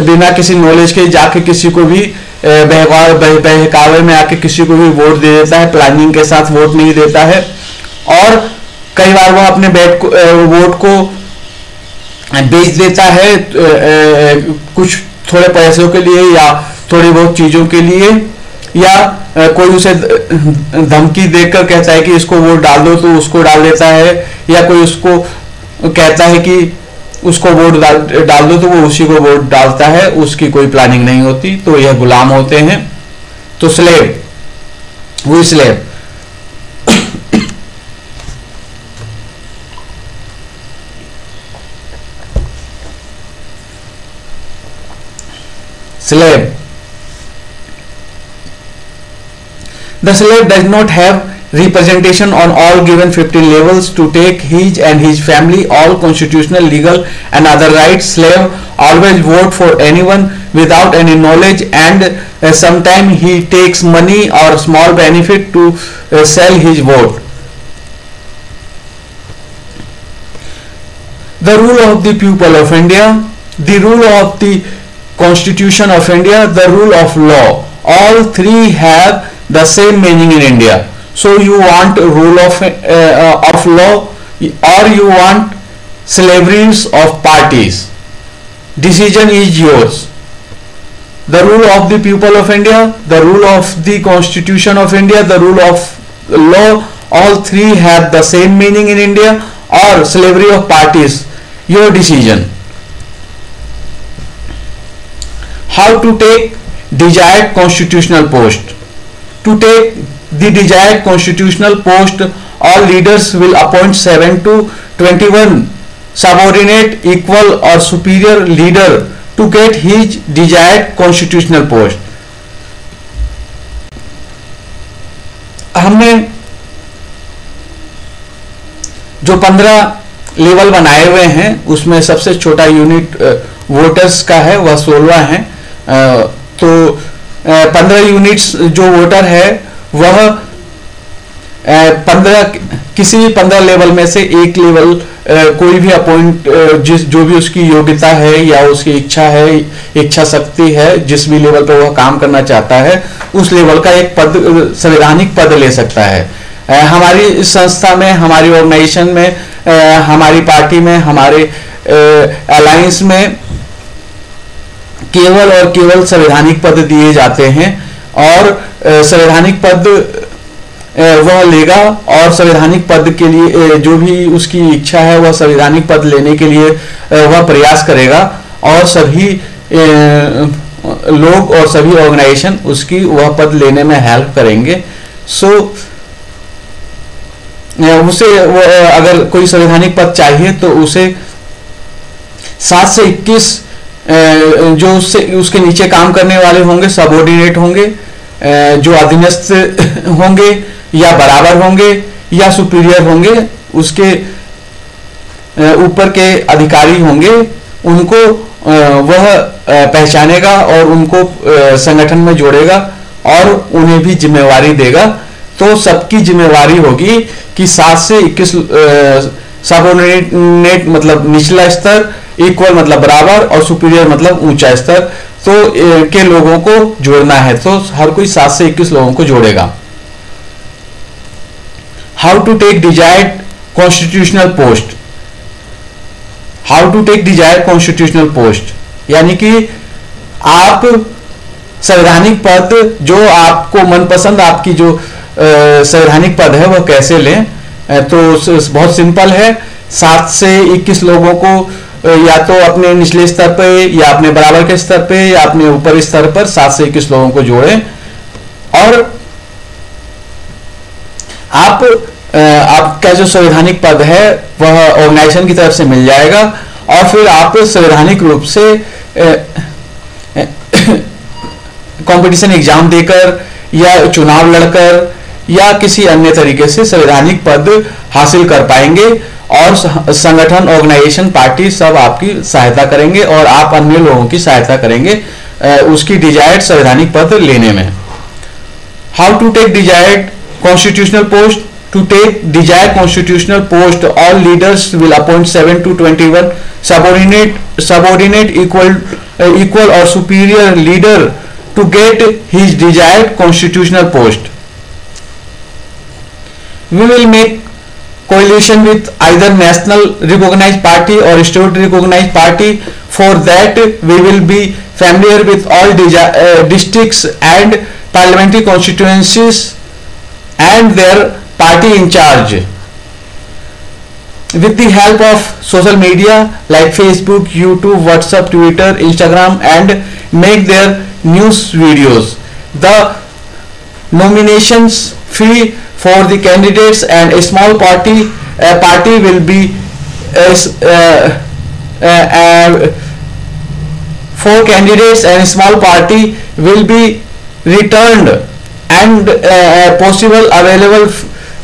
बिना किसी नॉलेज के जाके किसी को भी बहकावे में आके किसी को भी वोट दे देता है, प्लानिंग के साथ वोट नहीं देता है. और कई बार वह अपने वोट को बेच देता है कुछ थोड़े पैसों के लिए या थोड़ी बहुत चीजों के लिए, या कोई उसे धमकी देकर कहता है कि इसको वोट डाल दो तो उसको डाल देता है, या कोई उसको कहता है कि उसको वोट डाल दो तो वो उसी को वोट डालता है, उसकी कोई प्लानिंग नहीं होती. तो यह गुलाम होते हैं. तो स्लेव. वो slave slave. The slave does not have representation on all given 15 levels to take his and his family all constitutional, legal and other rights. Slave always vote for anyone without any knowledge, and sometimes he takes money or small benefit to sell his vote. The rule of the people of India, the rule of the Constitution of India, the rule of law, all three have the same meaning in India. So you want rule of law, or you want slaveries of parties. Decision is yours. The rule of the people of India, the rule of the Constitution of India, the rule of law, all three have the same meaning in India, or slavery of parties. Your decision. How to take desired constitutional post? To take the desired constitutional post, all leaders will appoint 7 to 21 subordinate, equal or superior leader to get his desired constitutional post. हमने जो 15 level बनाए हुए हैं उसमें सबसे छोटा unit voters का है, वह 16 है। तो 15 यूनिट्स जो वोटर है वह 15 किसी भी 15 लेवल में से एक लेवल कोई भी अपॉइंट जो भी उसकी योग्यता है या उसकी इच्छा है, इच्छा शक्ति है, जिस भी लेवल पर वह काम करना चाहता है उस लेवल का एक पद, संवैधानिक पद ले सकता है। हमारी संस्था में, हमारी ऑर्गेनाइजेशन में, हमारी पार्टी में, हमारे अलायंस में केवल और केवल संवैधानिक पद दिए जाते हैं, और संवैधानिक पद वह लेगा, और संवैधानिक पद के लिए जो भी उसकी इच्छा है वह संवैधानिक पद लेने के लिए वह प्रयास करेगा, और सभी लोग और सभी ऑर्गेनाइजेशन उसकी वह पद लेने में हेल्प करेंगे। सो उसे अगर कोई संवैधानिक पद चाहिए तो उसे 7 से 21 जो उसके नीचे काम करने वाले होंगे, सबऑर्डिनेट होंगे, जो अधीनस्थ होंगे या बराबर होंगे या सुपीरियर होंगे, उसके ऊपर के अधिकारी होंगे, उनको वह पहचानेगा और उनको संगठन में जोड़ेगा और उन्हें भी जिम्मेवारी देगा। तो सबकी जिम्मेवारी होगी कि 7 से 21 सबऑर्डिनेट मतलब निचला स्तर, इक्वल मतलब बराबर, और सुपीरियर मतलब ऊंचा स्तर, तो के लोगों को जोड़ना है। तो हर कोई 7 से 21 लोगों को जोड़ेगा। How to take desired constitutional post. How to take desired constitutional post यानी कि आप संवैधानिक पद जो आपको मनपसंद, आपकी जो संवैधानिक पद है वह कैसे लें। तो बहुत सिंपल है, 7 से 21 लोगों को या तो अपने निचले स्तर पे या अपने बराबर के स्तर पे या अपने ऊपर स्तर पर 7 से 21 लोगों को जोड़ें, और आपका जो संवैधानिक पद है वह ऑर्गेनाइजेशन की तरफ से मिल जाएगा, और फिर आप संवैधानिक रूप से कंपटीशन एग्जाम देकर या चुनाव लड़कर या किसी अन्य तरीके से संवैधानिक पद हासिल कर पाएंगे, और संगठन, ऑर्गेनाइजेशन, पार्टी सब आपकी सहायता करेंगे और आप अन्य लोगों की सहायता करेंगे उसकी डिजायर्ड संवैधानिक पद लेने में। How to take desired constitutional post. To take desired constitutional post, all leaders will appoint 7 to 21 subordinate, equal or superior leader to get his desired constitutional post. We will make coalition with either national recognized party or state recognized party. For that we will be familiar with all districts and parliamentary constituencies and their party in charge. With the help of social media like Facebook, YouTube, WhatsApp, Twitter, Instagram, and make their news videos. The nominations fee for the candidates and a small party will be for candidates and a small party will be returned and possible available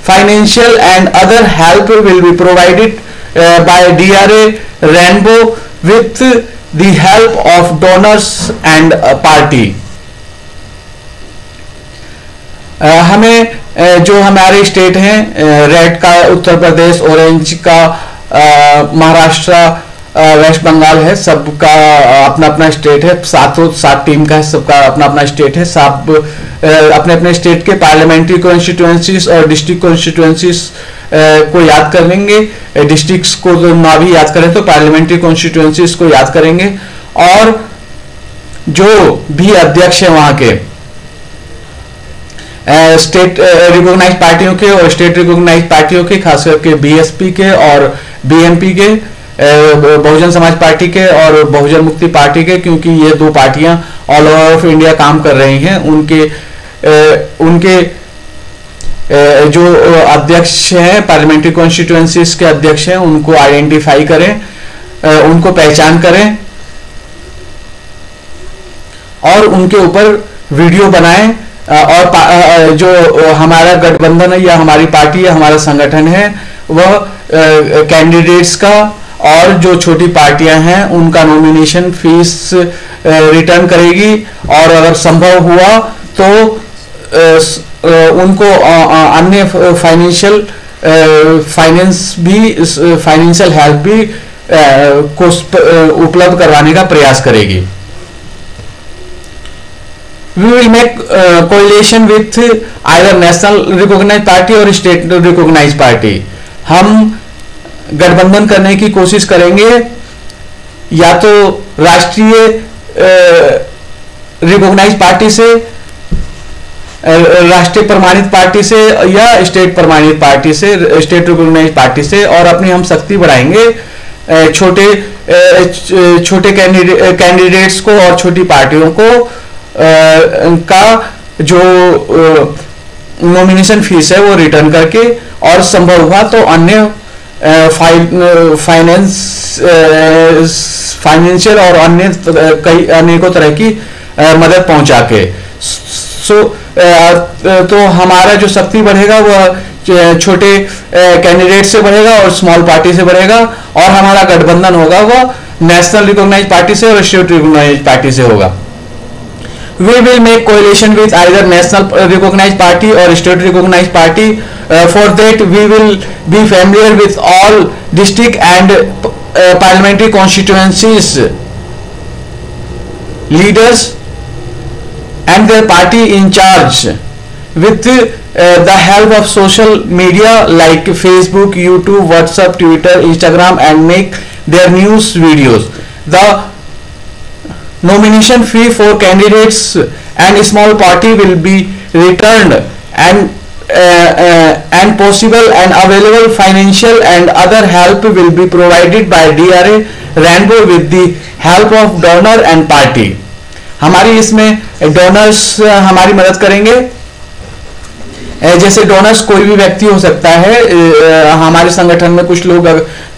financial and other help will be provided by DRA Rainbow with the help of donors and party. हमें जो हमारे state हैं, red का उत्तर Pradesh, orange का Maharashtra, West Bengal है, सबका अपना अपना स्टेट है, सात टीम का है, सबका अपना अपना स्टेट है, सब अपने अपने स्टेट के पार्लियामेंट्री कॉन्स्टिट्यूएंसीज और डिस्ट्रिक्ट कॉन्स्टिट्यूएंसीज को याद कर लेंगे। डिस्ट्रिक्ट्स को तो ना भी याद करें तो पार्लियामेंट्री कॉन्स्टिट्यूएंसीज को याद करेंगे, और जो भी अध्यक्ष है वहां के स्टेट रिकॉग्नाइज पार्टियों के और स्टेट रिकॉग्नाइज पार्टियों के, खास करके बीएसपी के और बीएमपी के, बहुजन समाज पार्टी के और बहुजन मुक्ति पार्टी के, क्योंकि ये दो पार्टियां ऑल ओवर ऑफ इंडिया काम कर रही हैं, उनके जो अध्यक्ष हैं, पार्लियामेंट्री कॉन्स्टिट्यूएंसीज के अध्यक्ष हैं, उनको आइडेंटिफाई करें, उनको पहचान करें और उनके ऊपर वीडियो बनाएं, और जो हमारा गठबंधन है या हमारी पार्टी या हमारा संगठन है वह कैंडिडेट्स का और जो छोटी पार्टियां हैं उनका नॉमिनेशन फीस रिटर्न करेगी, और अगर संभव हुआ तो उनको अन्य फाइनेंशियल हेल्प भी उपलब्ध करवाने का प्रयास करेगी। We will make coalition with either national recognized party और state recognized party. हम गठबंधन करने की कोशिश करेंगे या तो राष्ट्रीय रिकॉग्नाइज पार्टी से, राष्ट्रीय प्रमाणित पार्टी से, या स्टेट प्रमाणित पार्टी से, स्टेट रिकॉग्नाइज पार्टी से, और अपनी हम शक्ति बढ़ाएंगे छोटे कैंडिडेट्स को और छोटी पार्टियों को का जो नॉमिनेशन फीस है वो रिटर्न करके, और संभव हुआ तो अन्य फाइनेंशियल और अन्य कई अनेकों तरह की मदद पहुंचा के। तो हमारा जो शक्ति बढ़ेगा वह छोटे कैंडिडेट से बढ़ेगा और स्मॉल पार्टी से बढ़ेगा, और हमारा गठबंधन होगा वह नेशनल रिकॉग्नाइज पार्टी से और स्टेट रिकॉग्नाइज पार्टी से होगा। We will make coalition with either national recognized party or state recognized party. For that, we will be familiar with all district and parliamentary constituencies, leaders and their party in charge, with the help of social media like Facebook, YouTube, WhatsApp, Twitter, Instagram, and make their news videos. The nomination fee for candidates and small party will be returned, and possible and available financial and other help will be provided by DRA Rainbow with the help of donor and party. हमारी इसमें donors हमारी मदद करेंगे। जैसे donors कोई भी व्यक्ति हो सकता है, हमारे संगठन में कुछ लोग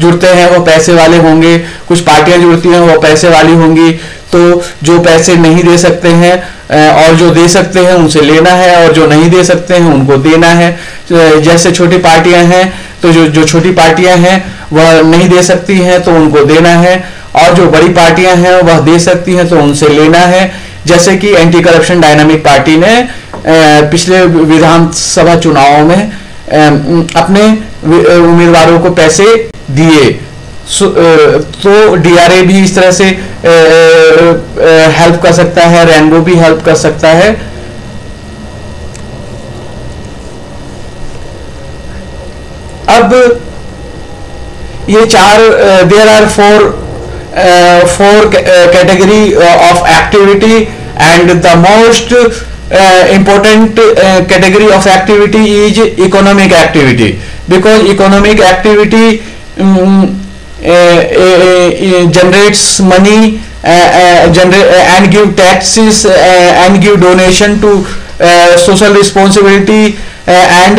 जुड़ते हैं वो पैसे वाले होंगे, कुछ पार्टियां जुड़ती हैं वो पैसे वाली होंगी, तो जो पैसे नहीं दे सकते हैं और जो दे सकते हैं उनसे लेना है, और जो नहीं दे सकते हैं उनको देना है। जैसे छोटी पार्टियां हैं तो जो छोटी पार्टियां हैं वह नहीं दे सकती हैं तो उनको देना है, और जो बड़ी पार्टियां हैं वह दे सकती हैं तो उनसे लेना है। जैसे कि एंटी करप्शन डायनामिक पार्टी ने पिछले विधानसभा चुनावों में अपने उम्मीदवारों को पैसे दिए, तो डीआरए भी इस तरह से हेल्प कर सकता है, रेनबो भी हेल्प कर सकता है। अब ये there are four category of activity, and the most important category of activity is economic activity, because economic activity generates money and give taxes and give donation to social responsibility, and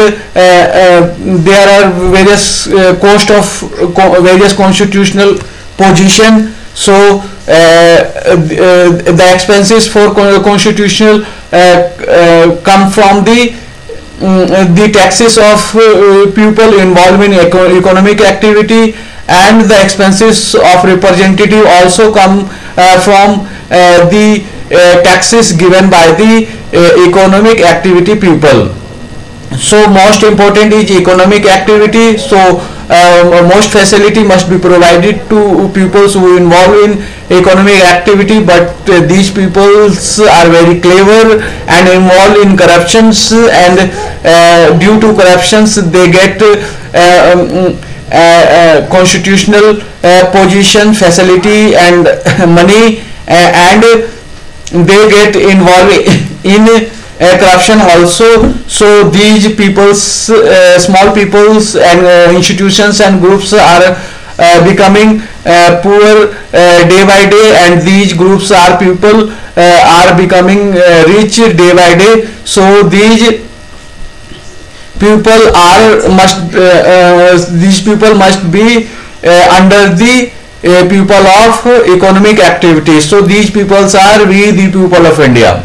there are various various constitutional position. So the expenses for constitutional come from the taxes of people involved in economic activity, and the expenses of representative also come from the taxes given by the economic activity people. So most important is economic activity. So most facility must be provided to pupils who involve in economic activity, but these peoples are very clever and involved in corruptions, and due to corruptions they get constitutional position, facility and money, and they get involved in corruption also. So these peoples, small peoples and institutions and groups are becoming poor day by day, and these groups are people are becoming rich day by day. So these people must be under the people of economic activities. So these peoples are we the people of India.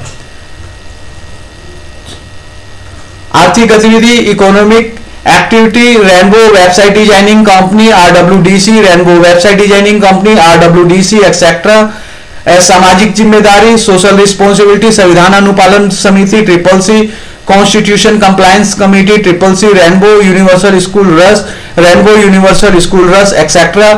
आर्थिक गतिविधि, economic activity, rainbow website designing company RWDC, rainbow website designing company RWDC etcetera. सामाजिक जिम्मेदारी, social responsibility, संविधान अनुपालन समिति CCC, constitution compliance committee CCC, rainbow universal school रस, rainbow universal school रस etcetera.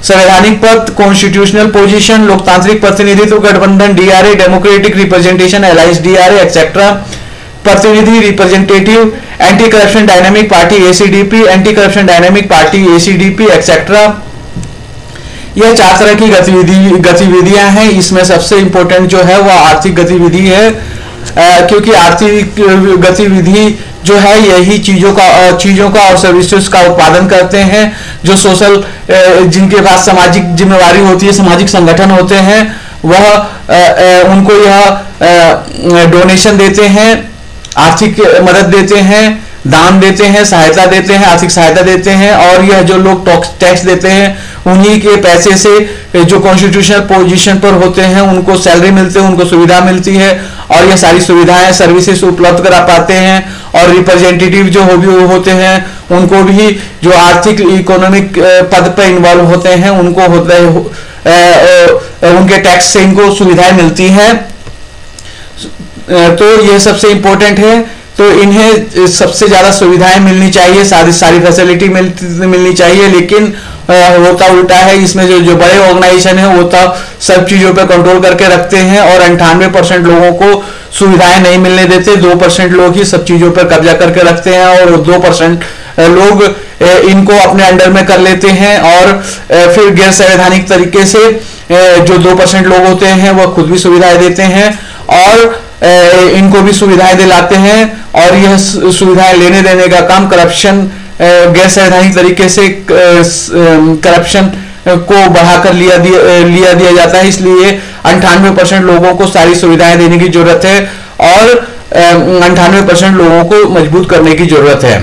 संवैधानिक पद, कॉन्स्टिट्यूशनल पोजीशन, लोकतांत्रिक प्रतिनिधित्व गठबंधन DRA, democratic representation alliance DRA etcetera. प्रतिनिधि representative, anti corruption dynamic party ACDP, anti corruption dynamic party ACDP etcetera. यह 4 तरह की गतिविधियां हैं। इसमें सबसे इंपॉर्टेंट जो है वह आर्थिक गतिविधि है, क्योंकि आर्थिक गतिविधि जो है यही चीजों का और सर्विसेज का उत्पादन करते हैं। जो सोशल जिनके पास सामाजिक जिम्मेवारी होती है, सामाजिक संगठन होते हैं, वह उनको यह डोनेशन देते हैं, आर्थिक मदद देते हैं, दान देते हैं, सहायता देते हैं, आर्थिक सहायता देते हैं। और यह जो लोग टैक्स देते हैं उन्हीं के पैसे से जो कॉन्स्टिट्यूशनल पोजीशन पर होते हैं उनको सैलरी मिलते हैं, उनको सुविधा मिलती है, और यह सारी सुविधाएं सर्विसेज उपलब्ध करा पाते हैं। और रिप्रेजेंटेटिव जो होते हैं उनको भी जो आर्थिक इकोनॉमिक पद पर इन्वॉल्व होते हैं उनको उनके टैक्स से इनको सुविधाएं मिलती हैं। तो ये सबसे इंपॉर्टेंट है। तो इन्हें सबसे ज्यादा सुविधाएं मिलनी चाहिए, सारी फैसिलिटी मिलनी चाहिए, लेकिन होता उल्टा है। इसमें जो बड़े ऑर्गेनाइजेशन है वो तो सब चीजों पे कंट्रोल करके रखते हैं और 98% लोगों को सुविधाएं नहीं मिलने देते। 2% लोग ही सब चीजों पर कब्जा करके रखते हैं, और 2% लोग इनको अपने अंडर में कर लेते हैं, और फिर गैर संवैधानिक तरीके से जो 2% लोग होते हैं वह खुद भी सुविधाएं देते हैं और इनको भी सुविधाएं दिलाते हैं। और यह सुविधाएं लेने देने का काम करप्शन, गैर संवैधानिक तरीके से करप्शन को बढ़ाकर लिया दिया जाता है। इसलिए 98% लोगों को सारी सुविधाएं देने की जरूरत है और 98% लोगों को मजबूत करने की जरूरत है।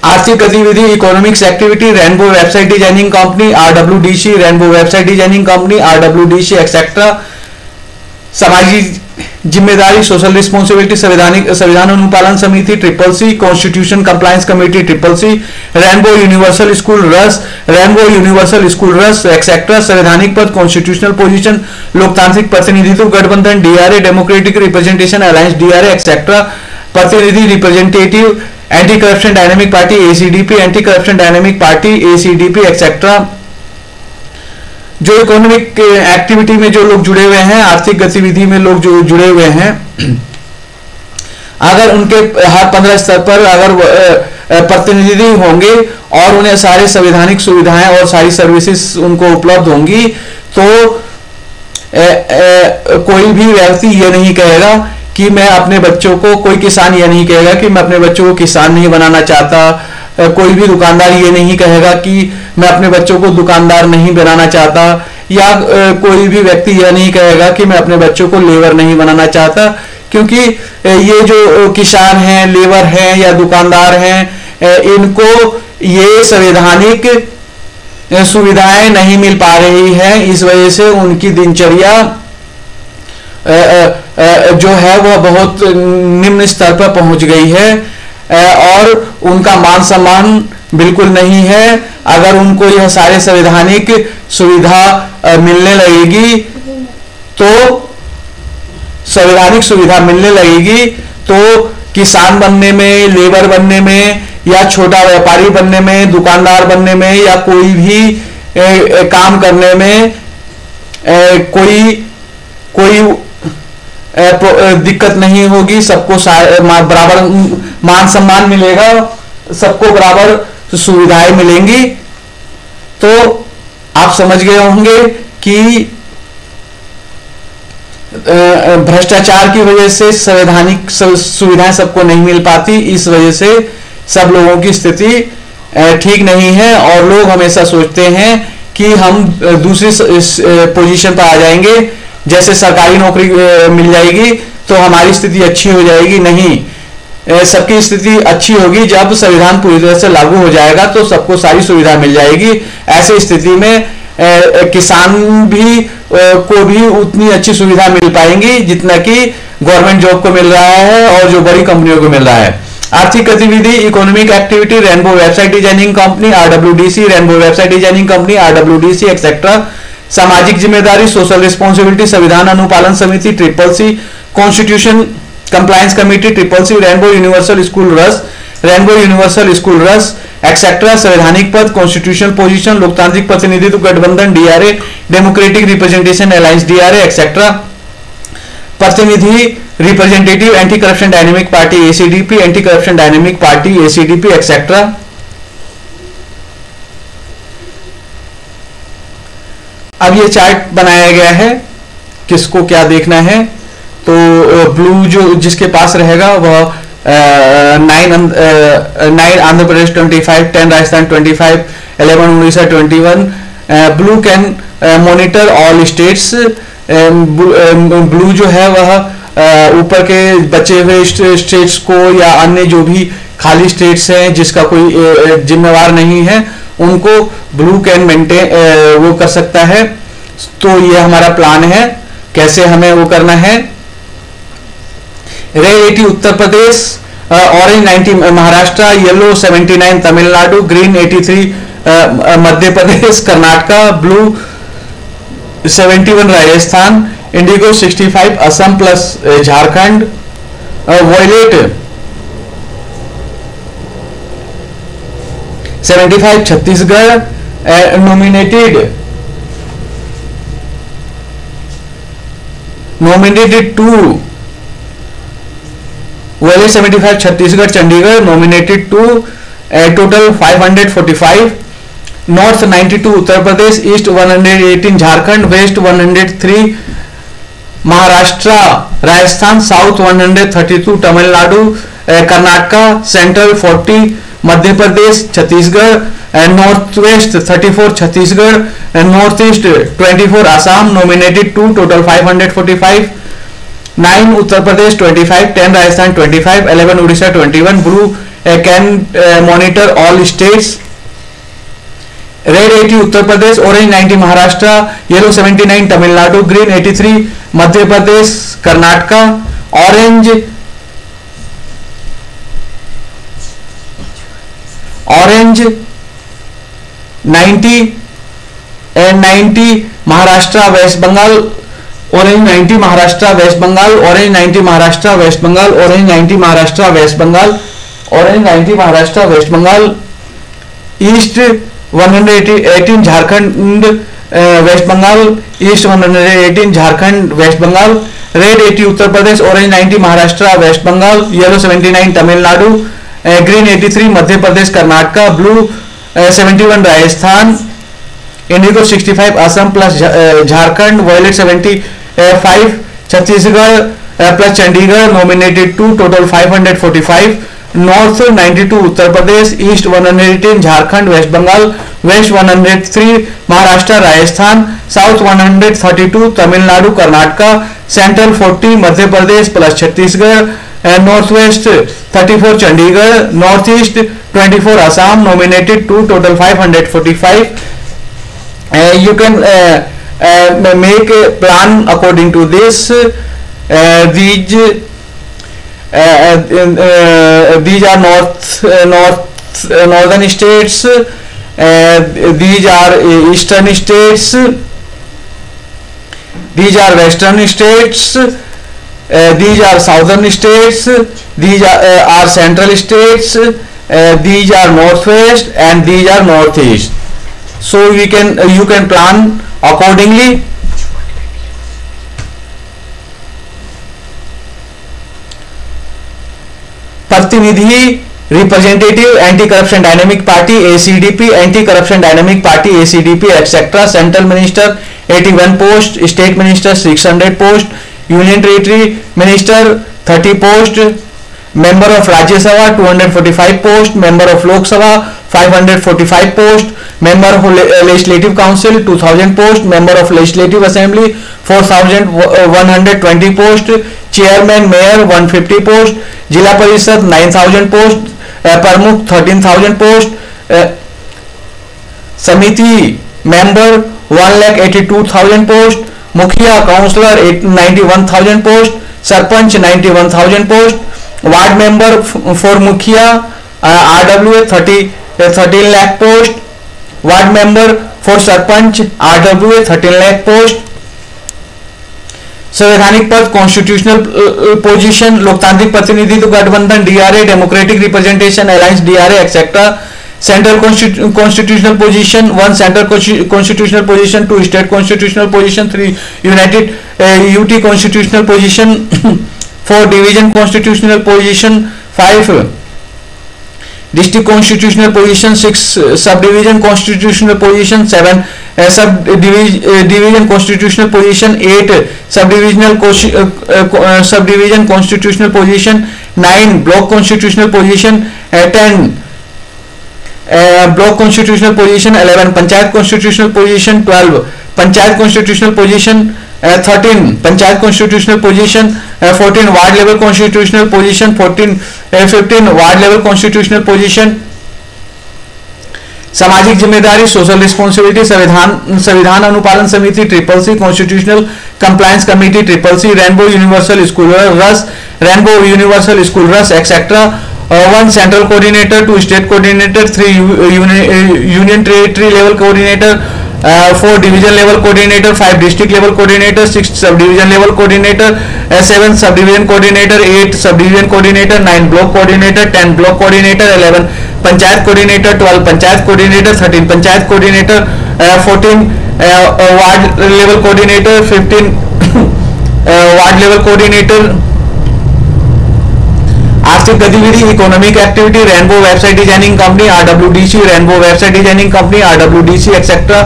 आर्थिक गतिविधि, economics activity, rainbow website designing company RWDC, rainbow website designing company RWDC etcetera. सामाजिक जिम्मेदारी, सोशल रिस्पॉन्सिबिलिटी, संविधान अनुपालन समिति CCC, constitution compliance committee CCC, rainbow universal school रस, रेनबो यूनिवर्सल स्कूल रस एक्सेट्रा। संवैधानिक पद, कॉन्स्टिट्यूशनल पोजीशन, लोकतांत्रिक प्रतिनिधित्व गठबंधन DRA, democratic representation alliance DRA etcetera. प्रतिनिधि representative, anti corruption dynamic party ACDP, anti corruption dynamic party ACDP etcetera. जो economic activity में जो लोग जुड़े हुए हैं, आर्थिक गतिविधि में लोग जो जुड़े हुए हैं, अगर उनके हर 15 स्तर पर अगर प्रतिनिधि होंगे और उन्हें सारे संवैधानिक सुविधाएं और सारी सर्विसेज उनको उपलब्ध होंगी, तो कोई भी व्यक्ति ये नहीं कहेगा कि मैं अपने बच्चों को, कोई किसान ये नहीं कहेगा कि मैं अपने बच्चों को किसान नहीं बनाना चाहता। कोई भी दुकानदार ये नहीं कहेगा कि मैं अपने बच्चों को दुकानदार नहीं बनाना चाहता, या कोई भी व्यक्ति यह नहीं कहेगा कि मैं अपने बच्चों को लेबर नहीं बनाना चाहता, क्योंकि ये जो किसान हैं, लेबर हैं या दुकानदार हैं, इनको ये संवैधानिक सुविधाएं नहीं मिल पा रही हैं। इस वजह से उनकी दिनचर्या जो है वह बहुत निम्न स्तर पर पहुंच गई है और उनका मान सम्मान बिल्कुल नहीं है। अगर उनको यह सारे संवैधानिक सुविधा मिलने लगेगी तो संवैधानिक सुविधा मिलने लगेगी तो किसान बनने में, लेबर बनने में, या छोटा व्यापारी बनने में, दुकानदार बनने में, या कोई भी काम करने में कोई दिक्कत नहीं होगी। सबको बराबर मान सम्मान मिलेगा, सबको बराबर सुविधाएं मिलेंगी। तो आप समझ गए होंगे कि भ्रष्टाचार की वजह से संवैधानिक सुविधाएं सबको नहीं मिल पाती, इस वजह से सब लोगों की स्थिति ठीक नहीं है और लोग हमेशा सोचते हैं कि हम दूसरी पोजीशन पर आ जाएंगे, जैसे सरकारी नौकरी मिल जाएगी तो हमारी स्थिति अच्छी हो जाएगी। नहीं, सबकी स्थिति अच्छी होगी जब संविधान पूरी तरह से लागू हो जाएगा तो सबको सारी सुविधा मिल जाएगी। ऐसी स्थिति में किसान भी को भी उतनी अच्छी सुविधा मिल पाएंगी जितना कि गवर्नमेंट जॉब को मिल रहा है और जो बड़ी कंपनियों को मिल रहा है। आर्थिक गतिविधि, economic activity, rainbow website designing company RWDC, rainbow website designing company RWDC etcetera. सामाजिक जिम्मेदारी, सोशल रिस्पॉन्सिबिलिटी, संविधान अनुपालन समिति CCC, constitution compliance committee CCC, rainbow universal school रस, रेनबो यूनिवर्सल स्कूल रस एक्सेट्रा। संवैधानिक पद, कॉन्स्टिट्यूशनल पोजीशन, लोकतांत्रिक प्रतिनिधित्व गठबंधन DRA, democratic representation alliance DRA etcetera. प्रतिनिधि, representative, anti corruption dynamic party ACDP, anti corruption dynamic party ACDP etcetera. अब ये चार्ट बनाया गया है, किसको क्या देखना है। तो ब्लू जो जिसके पास रहेगा वह 9 Andhra Pradesh 25, 10 Rajasthan 25, 11 Orissa 21। Blue can monitor all states. Blue जो है वह ऊपर के बचे हुए स्टेट्स को या अन्य जो भी खाली स्टेट्स हैं जिसका कोई जिम्मेवार नहीं है उनको ब्लू कैन मेंटेन वो कर सकता है। तो ये हमारा प्लान है, कैसे हमें वो करना है। Red 80 Uttar Pradesh, orange 90 Maharashtra, yellow 79 Tamil Nadu, green 83 Madhya Pradesh Karnataka, blue 71 Rajasthan, indigo 65 Assam plus Jharkhand, violet 75 Chhattisgarh, nominated two violet 75 Chhattisgarh Chandigarh, nominated two total 545, north 92 Uttar Pradesh, east 118 Jharkhand, west 103 Maharashtra Rajasthan, south 132 Tamil Nadu Karnataka, central 40 Madhya Pradesh Chhattisgarh, north west 34 Chhattisgarh, north east 24 Assam, nominated two total 545, 9 Uttar Pradesh 25, 10 Rajasthan 25, 11 Orissa 21। Blue can monitor all states. Red 80 Uttar Pradesh, orange 90 Maharashtra, yellow 79 Tamil Nadu, green 83 Madhya Pradesh Karnataka, orange 90 Maharashtra West Bengal, orange 90 Maharashtra West Bengal, orange 90 Maharashtra West Bengal, orange 90 Maharashtra West Bengal, orange 90 Maharashtra West Bengal, east 118 Jharkhand West Bengal, east 118 Jharkhand West Bengal, red 80 Uttar Pradesh, orange 90 Maharashtra West Bengal, yellow 79 Tamil Nadu, green 83 Madhya Pradesh Karnataka, blue 71 Rajasthan, indigo 65 Assam plus Jharkhand, violet 75 Chhattisgarh plus Chandigarh, nominated two total 545, north 92 Uttar Pradesh, east 118 Jharkhand West Bengal, west 103 Maharashtra Rajasthan, south 132 Tamil Nadu Karnataka, central 40 Madhya Pradesh plus Chhattisgarh, north west 34 Chandigarh, north east 24 Assam, nominated two total 545. You can make a plan according to this. these these are northern states, these are eastern states, these are western states, these are southern states, these are central states, these are northwest, and these are northeast. So you can plan accordingly. प्रतिनिधि representative, anti-corruption dynamic party ACDP, anti-corruption dynamic party ACDP, etc. Central minister 81 post, state minister 600 post, union territory minister 30 post, member of Rajya Sabha 245 post, member of Lok Sabha 545 post, member of Legislative Council 2000 post, member of Legislative Assembly 4120 post, chairman mayor 150 post, जिला परिषद 9000 post, प्रमुख 13000 post, समिति member 1,82,000 post, मुखिया councillor 91,000 post, sarpanch 91,000 post, ward member for मुखिया RWA 13 lakh post, ward member for sarpanch RWA 13 lakh post, संवैधानिक पद constitutional position लोकतांत्रिक प्रतिनिधित्व गठबंधन DRA, democratic representation alliance DRA, et cetera. Central constitutional position 1 central constitutional position, 2 state constitutional position, 3 united UT constitutional position, 4 division constitutional position, 5 district constitutional position, 6 sub division constitutional position, 7 सब division constitutional position, 8 सब division constitutional position, 9 block constitutional position, 10 block constitutional position, 11 panchayat constitutional position, 12 panchayat constitutional position, 13 panchayat constitutional position, 14 ward level constitutional position, 15 ward level constitutional position. सामाजिक जिम्मेदारी social responsibility, संविधान अनुपालन समिति CCC, constitutional compliance committee CCC, rainbow universal school रस etcetera. 1 central coordinator, 2 state coordinator, 3 union territory level coordinator, 4 division level coordinator, 5 district level coordinator, 6 sub division level coordinator, 7 sub division coordinator, 8 सब division coordinator, 9 block coordinator, 10 block coordinator, 11 panchayat coordinator, 12 panchayat coordinator, 13 panchayat coordinator, 14 ward level coordinator, 15 ward level coordinator. आर्थिक गतिविधि economic activity, rainbow website designing company RWDC, rainbow website designing company RWDC etcetera.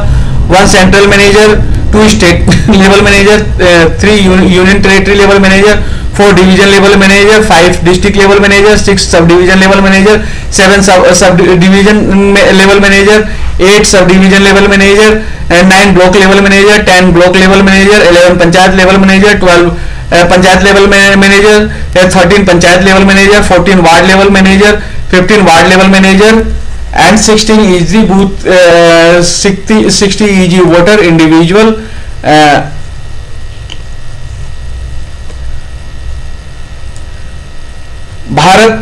1 central manager, 2 state level manager, 3 union territory level manager, 4 division level manager, 5 district level manager, 6 sub division level manager, 7 sub division level manager, 8 सब division level manager, 9 block level manager, 10 block level manager, 11 panchayat level manager, 12 panchayat level manager, 13 panchayat level manager, 14 ward level manager, 15 ward level manager, and 16 easy booth 60 easy voter individual. Bharat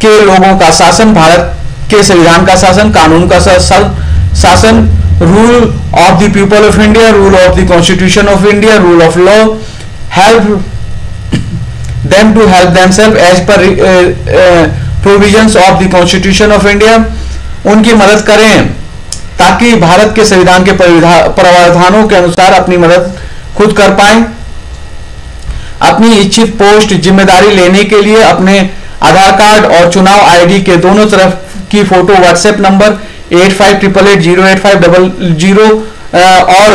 के लोगों का शासन, भारत के संविधान का शासन, कानून का शासन, rule of the people of India, rule of the constitution of India, rule of law, help them to help themselves as per provisions of the Constitution of India. उनकी मदद करें ताकि भारत के संविधान के प्रावधानों के अनुसार अपनी मदद खुद कर पाएं. अपनी इच्छित पोस्ट जिम्मेदारी लेने के लिए अपने आधार कार्ड और चुनाव ID के दोनों तरफ की फोटो WhatsApp नंबर 8588085080 और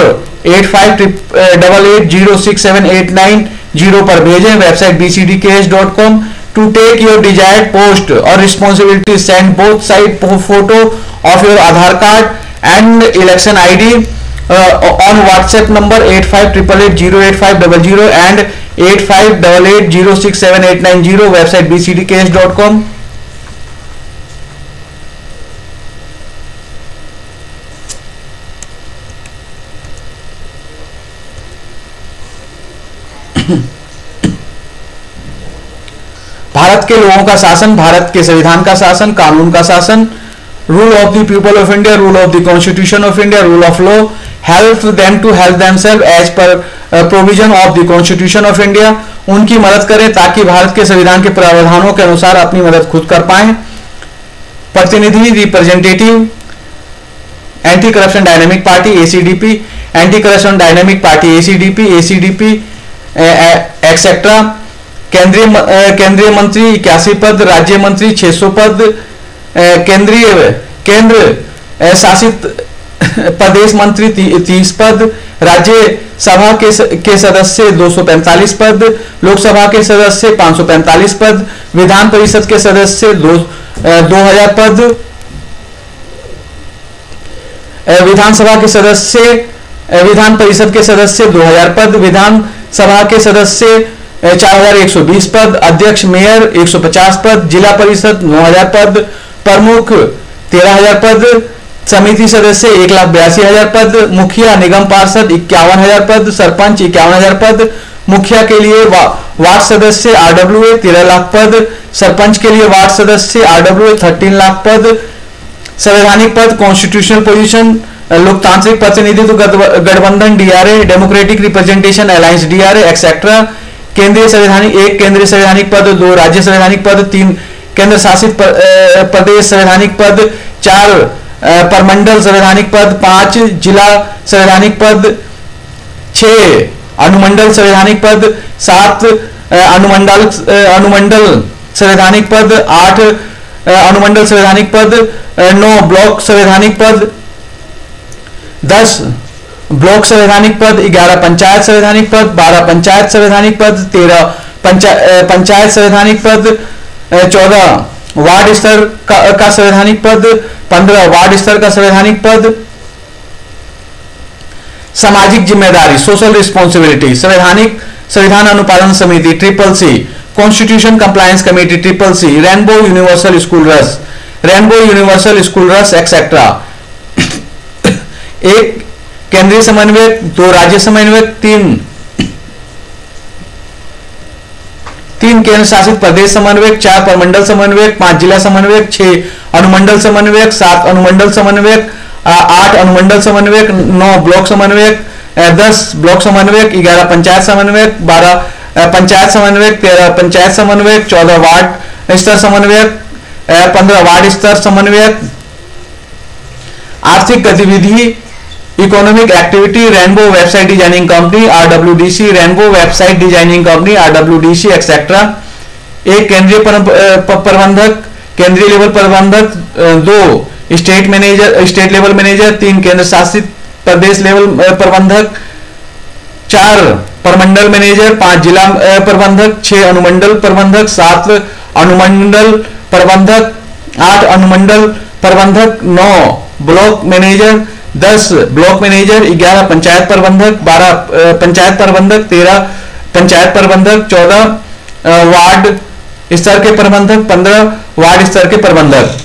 8588067890 पर भेजें. Website bcdks.com. To take your desired post or responsibility, send both side photo of your Aadhaar card and election ID on WhatsApp number 8588085080 and 8588067890. Website bcdks.com. Bharat के लोगों का शासन, भारत के संविधान का शासन, कानून का शासन, rule of the people of India, rule of the constitution of India, rule of law, help them to help themselves as per provision of the constitution of India, उनकी मदद करें ताकि भारत के संविधान के प्रावधानों के अनुसार अपनी मदद खुद कर पाएं। प्रतिनिधि, representative, anti corruption dynamic party ACDP, anti corruption dynamic party ACDP etcetera, केंद्रीय मंत्री 81 पद, राज्य मंत्री 600 पद, केंद्र शासित प्रदेश मंत्री 30 पद, राज्य सभा के सदस्य 245 पद, लोकसभा के सदस्य 545 पद, विधान परिषद के सदस्य 2000 पद, विधानसभा के सदस्य, विधान परिषद के सदस्य 2000 पद, विधान सभा के सदस्य 4120 पद, अध्यक्ष मेयर 150 पद, जिला परिषद 9000 पद, प्रमुख 13000 पद, समिति सदस्य 1,82,000 पद, मुखिया निगम पार्षद 51,000 पद, सरपंच 51,000 पद, मुखिया के लिए वार्ड सदस्य RWA 13 लाख पद, सरपंच के लिए वार्ड सदस्य RWA 13 लाख पद, संवैधानिक पद, कॉन्स्टिट्यूशनल पोजीशन, लोकतांत्रिक प्रतिनिधित्व गठबंधन DRA, democratic representation alliance DRA etcetera, केंद्रीय संवैधानिक पद, 2 राज्य संवैधानिक पद, 3 केंद्र शासित प्रदेश संवैधानिक पद, 4 परमंडल संवैधानिक पद, 5 जिला संवैधानिक पद, 6 अनुमंडल संवैधानिक पद, 7 अनुमंडल संवैधानिक पद, 8 अनुमंडल संवैधानिक पद, 9 ब्लॉक संवैधानिक पद, 10 ब्लॉक संवैधानिक पद, 11 पंचायत संवैधानिक पद, 12 पंचायत संवैधानिक पद, 13 पंचायत संवैधानिक पद, 14 वार्ड स्तर का संवैधानिक पद, 15 वार्ड स्तर का संवैधानिक पद। सामाजिक जिम्मेदारी, सोशल रिस्पॉन्सिबिलिटी, संविधान अनुपालन समिति CCC, constitution compliance committee CCC, rainbow universal school रस एक्सेट्रा। 1 केंद्रीय समन्वयक, 2 राज्य समन्वयक, 3 केंद्र शासित प्रदेश समन्वयक, 4 परमंडल समन्वयक, 5 जिला समन्वयक, 6 अनुमंडल समन्वयक, 7 अनुमंडल समन्वयक, 8 अनुमंडल समन्वयक, 9 ब्लॉक समन्वयक, 10 ब्लॉक समन्वयक, 11 पंचायत समन्वयक, 12 पंचायत समन्वयक, 13 पंचायत समन्वयक, 14 वार्ड स्तर समन्वयक, 15 वार्ड स्तर समन्वयक। आर्थिक गतिविधि, economic activity, rainbow website designing company RWDC, rainbow website designing company RWDC etcetera. 1 केंद्रीय प्रबंधक, केंद्रीय लेवल प्रबंधक, 2 स्टेट लेवल मैनेजर, 3 केंद्र शासित प्रदेश लेवल प्रबंधक, 4 परमंडल मैनेजर, 5 जिला प्रबंधक, 6 अनुमंडल प्रबंधक, 7 अनुमंडल प्रबंधक, 8 अनुमंडल प्रबंधक, 9 block manager, 10 block manager, 11 panchayat प्रबंधक, 12 पंचायत प्रबंधक, 13 पंचायत प्रबंधक, 14 वार्ड स्तर के प्रबंधक, 15 वार्ड स्तर के प्रबंधक।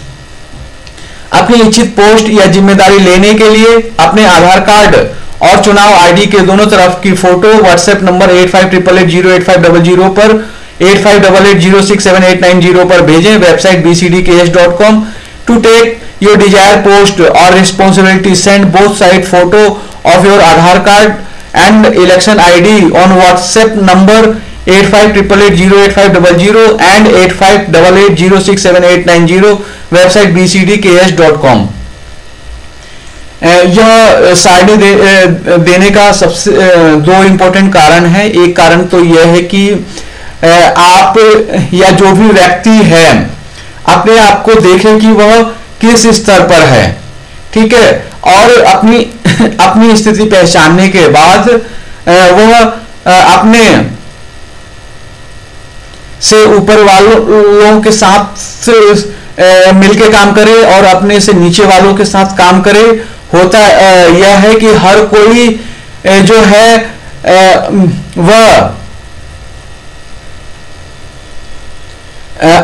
अपनी इच्छित पोस्ट या जिम्मेदारी लेने के लिए अपने आधार कार्ड और चुनाव आईडी के दोनों तरफ की फोटो व्हाट्सएप नंबर 8588085080 पर 8588067890 पर भेजें। Website bcdks.com। To take your desired post or responsibility, send both side photo of your Aadhaar card and election ID on WhatsApp number 8588085080 and 8588067890, website bcdks.com। यह सारणी देने का सबसे 2 इंपॉर्टेंट कारण है। एक कारण तो यह है कि आप या जो भी व्यक्ति है अपने आप को देखें कि वह किस स्तर पर है, ठीक है, और अपनी स्थिति पहचानने के बाद वह अपने से ऊपर वालों के साथ मिलके काम करे और अपने से नीचे वालों के साथ काम करे। होता यह है कि हर कोई जो है वह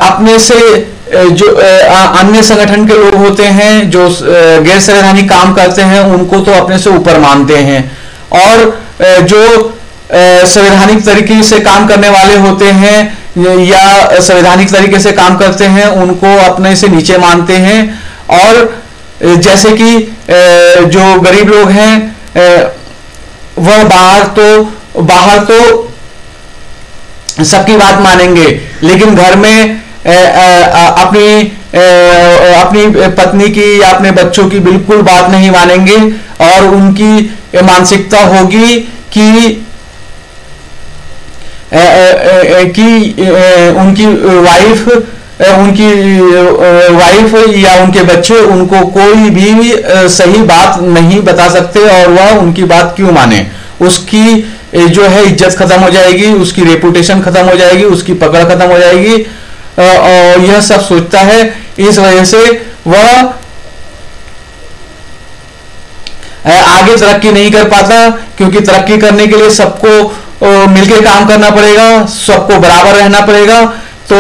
अपने से जो अन्य संगठन के लोग होते हैं जो गैर संवैधानिक काम करते हैं उनको तो अपने से ऊपर मानते हैं, और जो संवैधानिक तरीके से काम करने वाले होते हैं या संवैधानिक तरीके से काम करते हैं उनको अपने से नीचे मानते हैं, और जैसे कि जो गरीब लोग हैं वह बाहर तो सबकी बात मानेंगे, लेकिन घर में अपनी पत्नी की या अपने बच्चों की बिल्कुल बात नहीं मानेंगे, और उनकी मानसिकता होगी कि उनकी वाइफ या उनके बच्चे उनको कोई भी सही बात नहीं बता सकते, और वह उनकी बात क्यों माने। उसकी जो है इज्जत खत्म हो जाएगी, उसकी रेपुटेशन खत्म हो जाएगी, उसकी पकड़ खत्म हो जाएगी, और यह सब सोचता है। इस वजह से वह आगे तरक्की नहीं कर पाता, क्योंकि तरक्की करने के लिए सबको मिलकर काम करना पड़ेगा, सबको बराबर रहना पड़ेगा। तो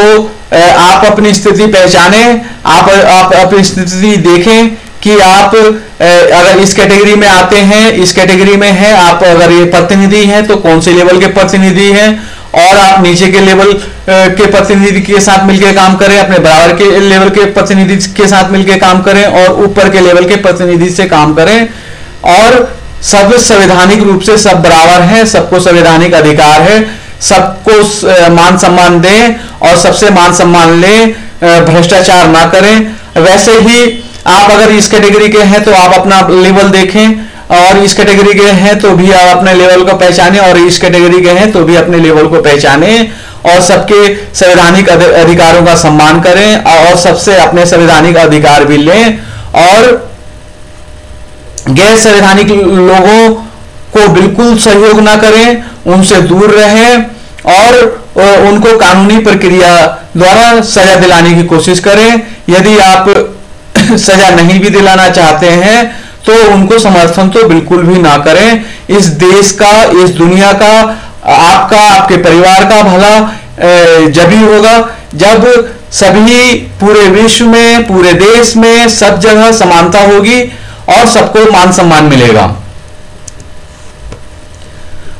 आप अपनी स्थिति पहचाने, आप अपनी स्थिति देखें कि आप अगर इस कैटेगरी में आते हैं, इस कैटेगरी में हैं आप, अगर ये प्रतिनिधि हैं तो कौन से लेवल के प्रतिनिधि हैं, और आप नीचे के लेवल के प्रतिनिधि के साथ मिलकर काम करें, अपने बराबर के लेवल के प्रतिनिधि के साथ मिलकर काम करें, और ऊपर के लेवल के प्रतिनिधि से काम करें, और सब संवैधानिक रूप से सब बराबर हैं, सबको संवैधानिक अधिकार है, सबको मान सम्मान दें और सबसे मान सम्मान लें, भ्रष्टाचार ना करें। वैसे ही आप अगर इस कैटेगरी के हैं तो आप अपना लेवल देखें, और इस कैटेगरी के हैं तो भी आप अपने लेवल को पहचानें, और इस कैटेगरी के हैं तो भी अपने लेवल को पहचानें, और सबके संवैधानिक अधिकारों का सम्मान करें, और सबसे अपने संवैधानिक अधिकार भी लें, और गैर संवैधानिक लोगों को बिल्कुल सहयोग ना करें, उनसे दूर रहें, और उनको कानूनी प्रक्रिया द्वारा सजा दिलाने की कोशिश करें। यदि आप सजा नहीं भी दिलाना चाहते हैं तो उनको समर्थन तो बिल्कुल भी ना करें। इस देश का, इस दुनिया का, आपका, आपके परिवार का भला जब ही होगा जब सभी पूरे विश्व में, पूरे देश में, सब जगह समानता होगी और सबको मान सम्मान मिलेगा।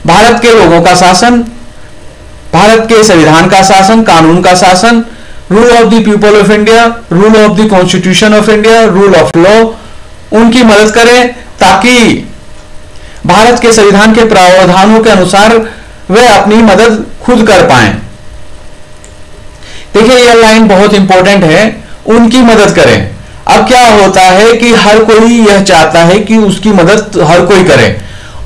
भारत के लोगों का शासन, भारत के संविधान का शासन, कानून का शासन, rule of the people of India, rule of the constitution of India, rule of law, उनकी मदद करें ताकि भारत के संविधान के प्रावधानों के अनुसार वे अपनी मदद खुद कर पाएं। देखिए यह लाइन बहुत इंपॉर्टेंट है, उनकी मदद करें। अब क्या होता है कि हर कोई यह चाहता है कि उसकी मदद हर कोई करे,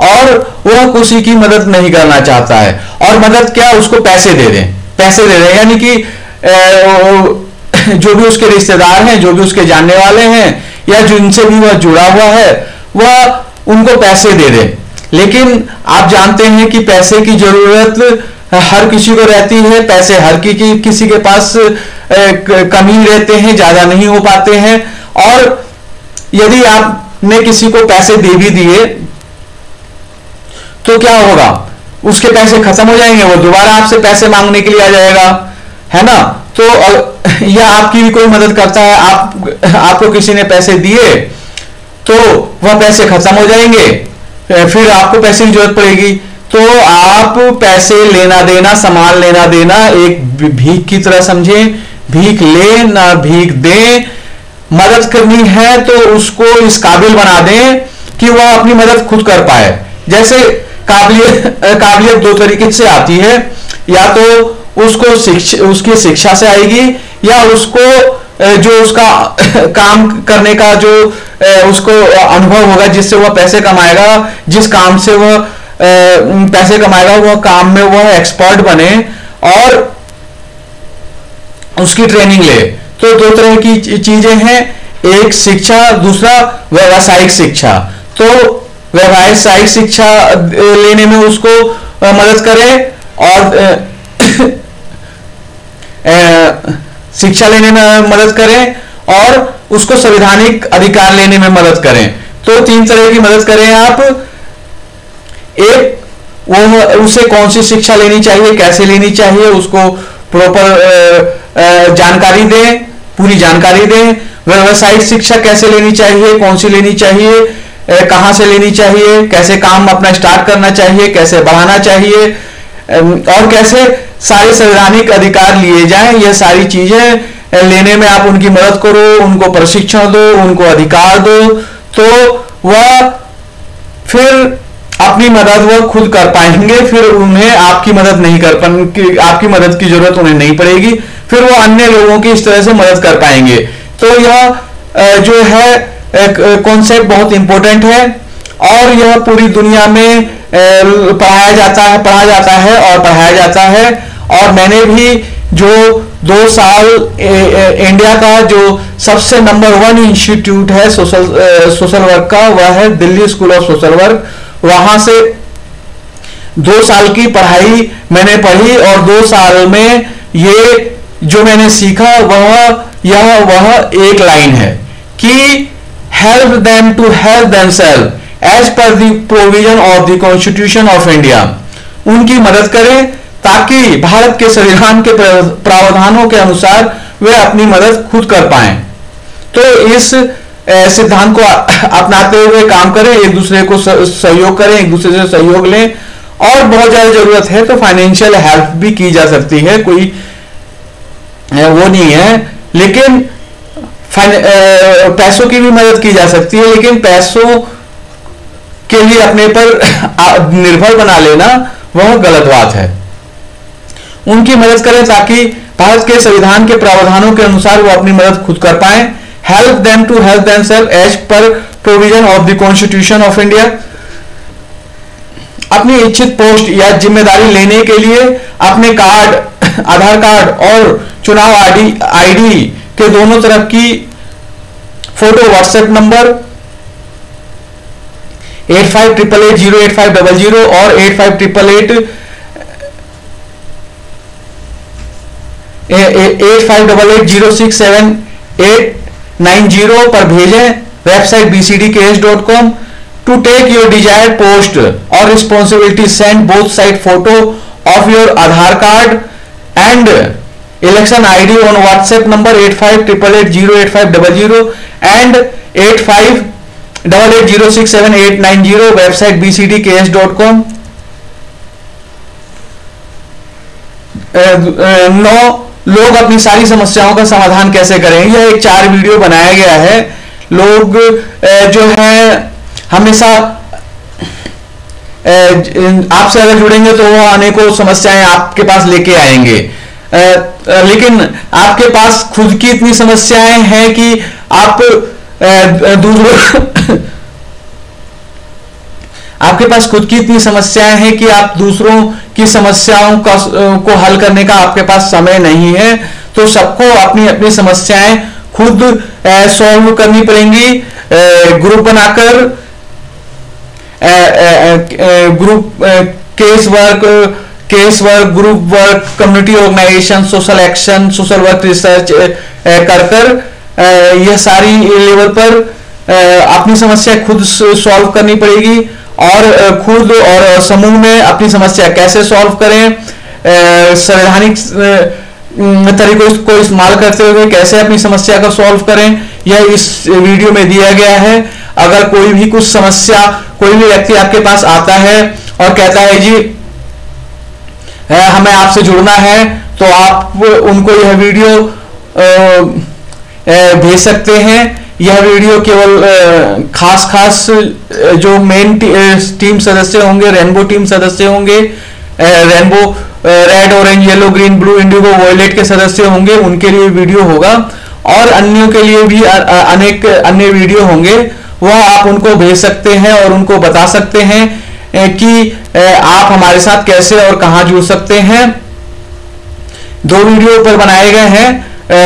और वह किसी की मदद नहीं करना चाहता है, और मदद क्या, उसको पैसे दे दें, पैसे दे दें, यानी कि जो भी उसके रिश्तेदार हैं, जो भी उसके जानने वाले हैं, या जिनसे भी वह जुड़ा हुआ है, वह उनको पैसे दे दे। लेकिन आप जानते हैं कि पैसे की जरूरत हर किसी को रहती है, पैसे हर किसी के पास कम ही रहते हैं, ज्यादा नहीं हो पाते हैं, और यदि आपने किसी को पैसे दे भी दिए तो क्या होगा, उसके पैसे खत्म हो जाएंगे, वो दोबारा आपसे पैसे मांगने के लिए आ जाएगा, है ना। तो या आपकी भी कोई मदद करता है, आपको किसी ने पैसे दिए तो वह पैसे खत्म हो जाएंगे, फिर आपको पैसे की जरूरत पड़ेगी, तो आप पैसे लेना देना, सामान लेना देना एक भीख की तरह समझें, भीख ले ना भीख दें। मदद करनी है तो उसको इस काबिल बना दें कि वह अपनी मदद खुद कर पाए। जैसे काबिलियत दो तरीके से आती है, या तो उसको उसकी शिक्षा से आएगी, या उसको जो उसका काम करने का जो उसको अनुभव होगा, जिससे वह पैसे कमाएगा, जिस काम से वह पैसे कमाएगा वह काम में वह एक्सपर्ट बने और उसकी ट्रेनिंग ले। तो दो तरह की चीजें हैं, एक शिक्षा, दूसरा व्यावसायिक शिक्षा। तो व्यावसायिक शिक्षा लेने में उसको मदद करें, और शिक्षा लेने में मदद करें, और उसको संवैधानिक अधिकार लेने में मदद करें। तो तीन तरह की मदद करें आप। एक, वो उसे कौन सी शिक्षा लेनी चाहिए, कैसे लेनी चाहिए, उसको प्रॉपर जानकारी दें, पूरी जानकारी दें। व्यावसायिक शिक्षा कैसे लेनी चाहिए, कौन सी लेनी चाहिए, कहां से लेनी चाहिए, कैसे काम अपना स्टार्ट करना चाहिए, कैसे बढ़ाना चाहिए, और कैसे सारे संवैधानिक अधिकार लिए जाएं। यह सारी चीजें लेने में आप उनकी मदद करो, उनको प्रशिक्षण दो, उनको अधिकार दो, तो वह फिर अपनी मदद वह खुद कर पाएंगे। फिर उन्हें आपकी मदद नहीं कर पाएंगे, आपकी मदद की जरूरत उन्हें नहीं पड़ेगी। फिर वो अन्य लोगों की इस तरह से मदद कर पाएंगे। तो यह जो है कॉन्सेप्ट बहुत इंपॉर्टेंट है और यह पूरी दुनिया में पढ़ा जाता है और पढ़ाया जाता है। और मैंने भी जो 2 साल इंडिया का जो सबसे नंबर 1 इंस्टीट्यूट है सोशल वर्क का, वह है Delhi school of social work. वहां से 2 साल की पढ़ाई मैंने पढ़ी और 2 साल में ये जो मैंने सीखा वह एक लाइन है कि help them to help themselves as per the provision of the constitution of India. उनकी मदद करें ताकि भारत के संविधान के प्रावधानों के अनुसार वे अपनी मदद खुद कर पाएं। तो इस सिद्धांत को अपनाते हुए काम करें, एक दूसरे को सहयोग करें, एक दूसरे से सहयोग लें। और बहुत ज्यादा जरूरत है तो फाइनेंशियल हेल्प भी की जा सकती है, कोई वो नहीं है, लेकिन पैसों की भी मदद की जा सकती है। लेकिन पैसों के लिए अपने पर निर्भर बना लेना वह गलत बात है। उनकी मदद करें ताकि भारत के संविधान के प्रावधानों के अनुसार वो अपनी मदद खुद कर पाएं। Help them to help themselves as per provision of the constitution of India. अपनी इच्छित पोस्ट या जिम्मेदारी लेने के लिए अपने कार्ड, आधार कार्ड और चुनाव आईडी के दोनों तरफ की फोटो व्हाट्सएप नंबर 8588085000 और 8588067890 पर भेजें। Website bcdks.com। To take your desired post और responsibility send both side photo of your Aadhaar card and election ID on WhatsApp number 8588085000 and 8588067890। Website bcdks.com। 9 लोग अपनी सारी समस्याओं का समाधान कैसे करें। यह एक 4 वीडियो बनाया गया है। लोग जो है हमेशा आपसे अगर जुड़ेंगे तो वो अनेकों समस्याएं आपके पास लेके आएंगे, लेकिन आपके पास खुद की इतनी समस्याएं हैं कि आप आपके पास खुद की इतनी समस्याएं हैं कि आप दूसरों की समस्याओं को हल करने का आपके पास समय नहीं है। तो सबको अपनी अपनी समस्याएं खुद सॉल्व करनी पड़ेंगी। ग्रुप बनाकर group case work, group work, community organisation, social action, social work research कर यह सारी लेवल पर अपनी समस्या खुद सॉल्व करनी पड़ेगी। और खुद और समूह में अपनी समस्या कैसे सॉल्व करें, संवैधानिक तरीकों को इस्तेमाल करते हुए कैसे अपनी समस्या को सॉल्व करें, यह इस वीडियो में दिया गया है। अगर कोई भी कुछ समस्या, कोई भी व्यक्ति आपके पास आता है और कहता है जी हमें आपसे जुड़ना है, तो आप उनको यह वीडियो भेज सकते हैं। यह वीडियो केवल खास जो मेन टीम सदस्य होंगे, रेनबो टीम सदस्य होंगे, rainbow red, orange, yellow, green, blue, indigo, violet के सदस्य होंगे, उनके लिए वीडियो होगा। और अन्यों के लिए भी अनेक अन्य वीडियो होंगे, वह आप उनको भेज सकते हैं और उनको बता सकते हैं कि आप हमारे साथ कैसे और कहां जुड़ सकते हैं। 2 वीडियो पर बनाए गए हैं,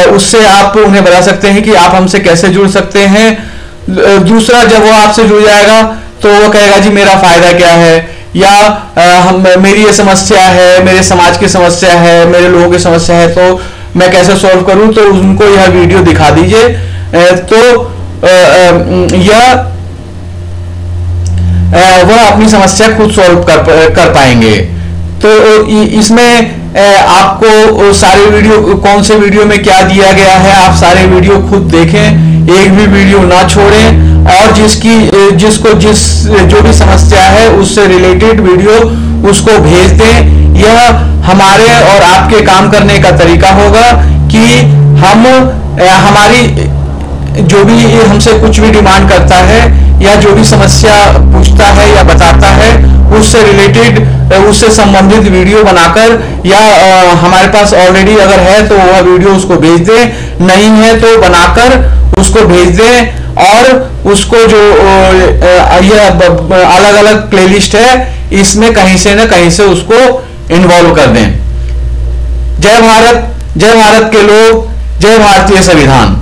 उससे आप उन्हें बता सकते हैं कि आप हमसे कैसे जुड़ सकते हैं। दूसरा, जब वो आपसे जुड़ जाएगा तो वो कहेगा जी मेरा फायदा क्या है, या मेरी ये समस्या है, मेरे समाज की समस्या है, मेरे लोगों की समस्या है, तो मैं कैसे सॉल्व करूं। तो उनको यह वीडियो दिखा दीजिए, तो यह वह अपनी समस्या खुद सॉल्व कर पाएंगे। तो इसमें आपको सारे वीडियो, कौन से वीडियो में क्या दिया गया है, आप सारे वीडियो खुद देखें, एक भी वीडियो ना छोड़ें। और जो भी समस्या है उससे रिलेटेड वीडियो उसको भेज दें। यह हमारे और आपके काम करने का तरीका होगा कि हम हमारी जो भी हमसे कुछ भी डिमांड करता है या जो भी समस्या पूछता है या बताता है, उससे रिलेटेड, उससे संबंधित वीडियो बनाकर या हमारे पास ऑलरेडी अगर है तो वह वीडियो उसको भेज दें, नहीं है तो बनाकर उसको भेज दें। और उसको जो ये अलग अलग प्लेलिस्ट है, इसमें कहीं से न कहीं से उसको इन्वॉल्व कर दें। जय भारत, जय भारत के लोग, जय भारतीय संविधान।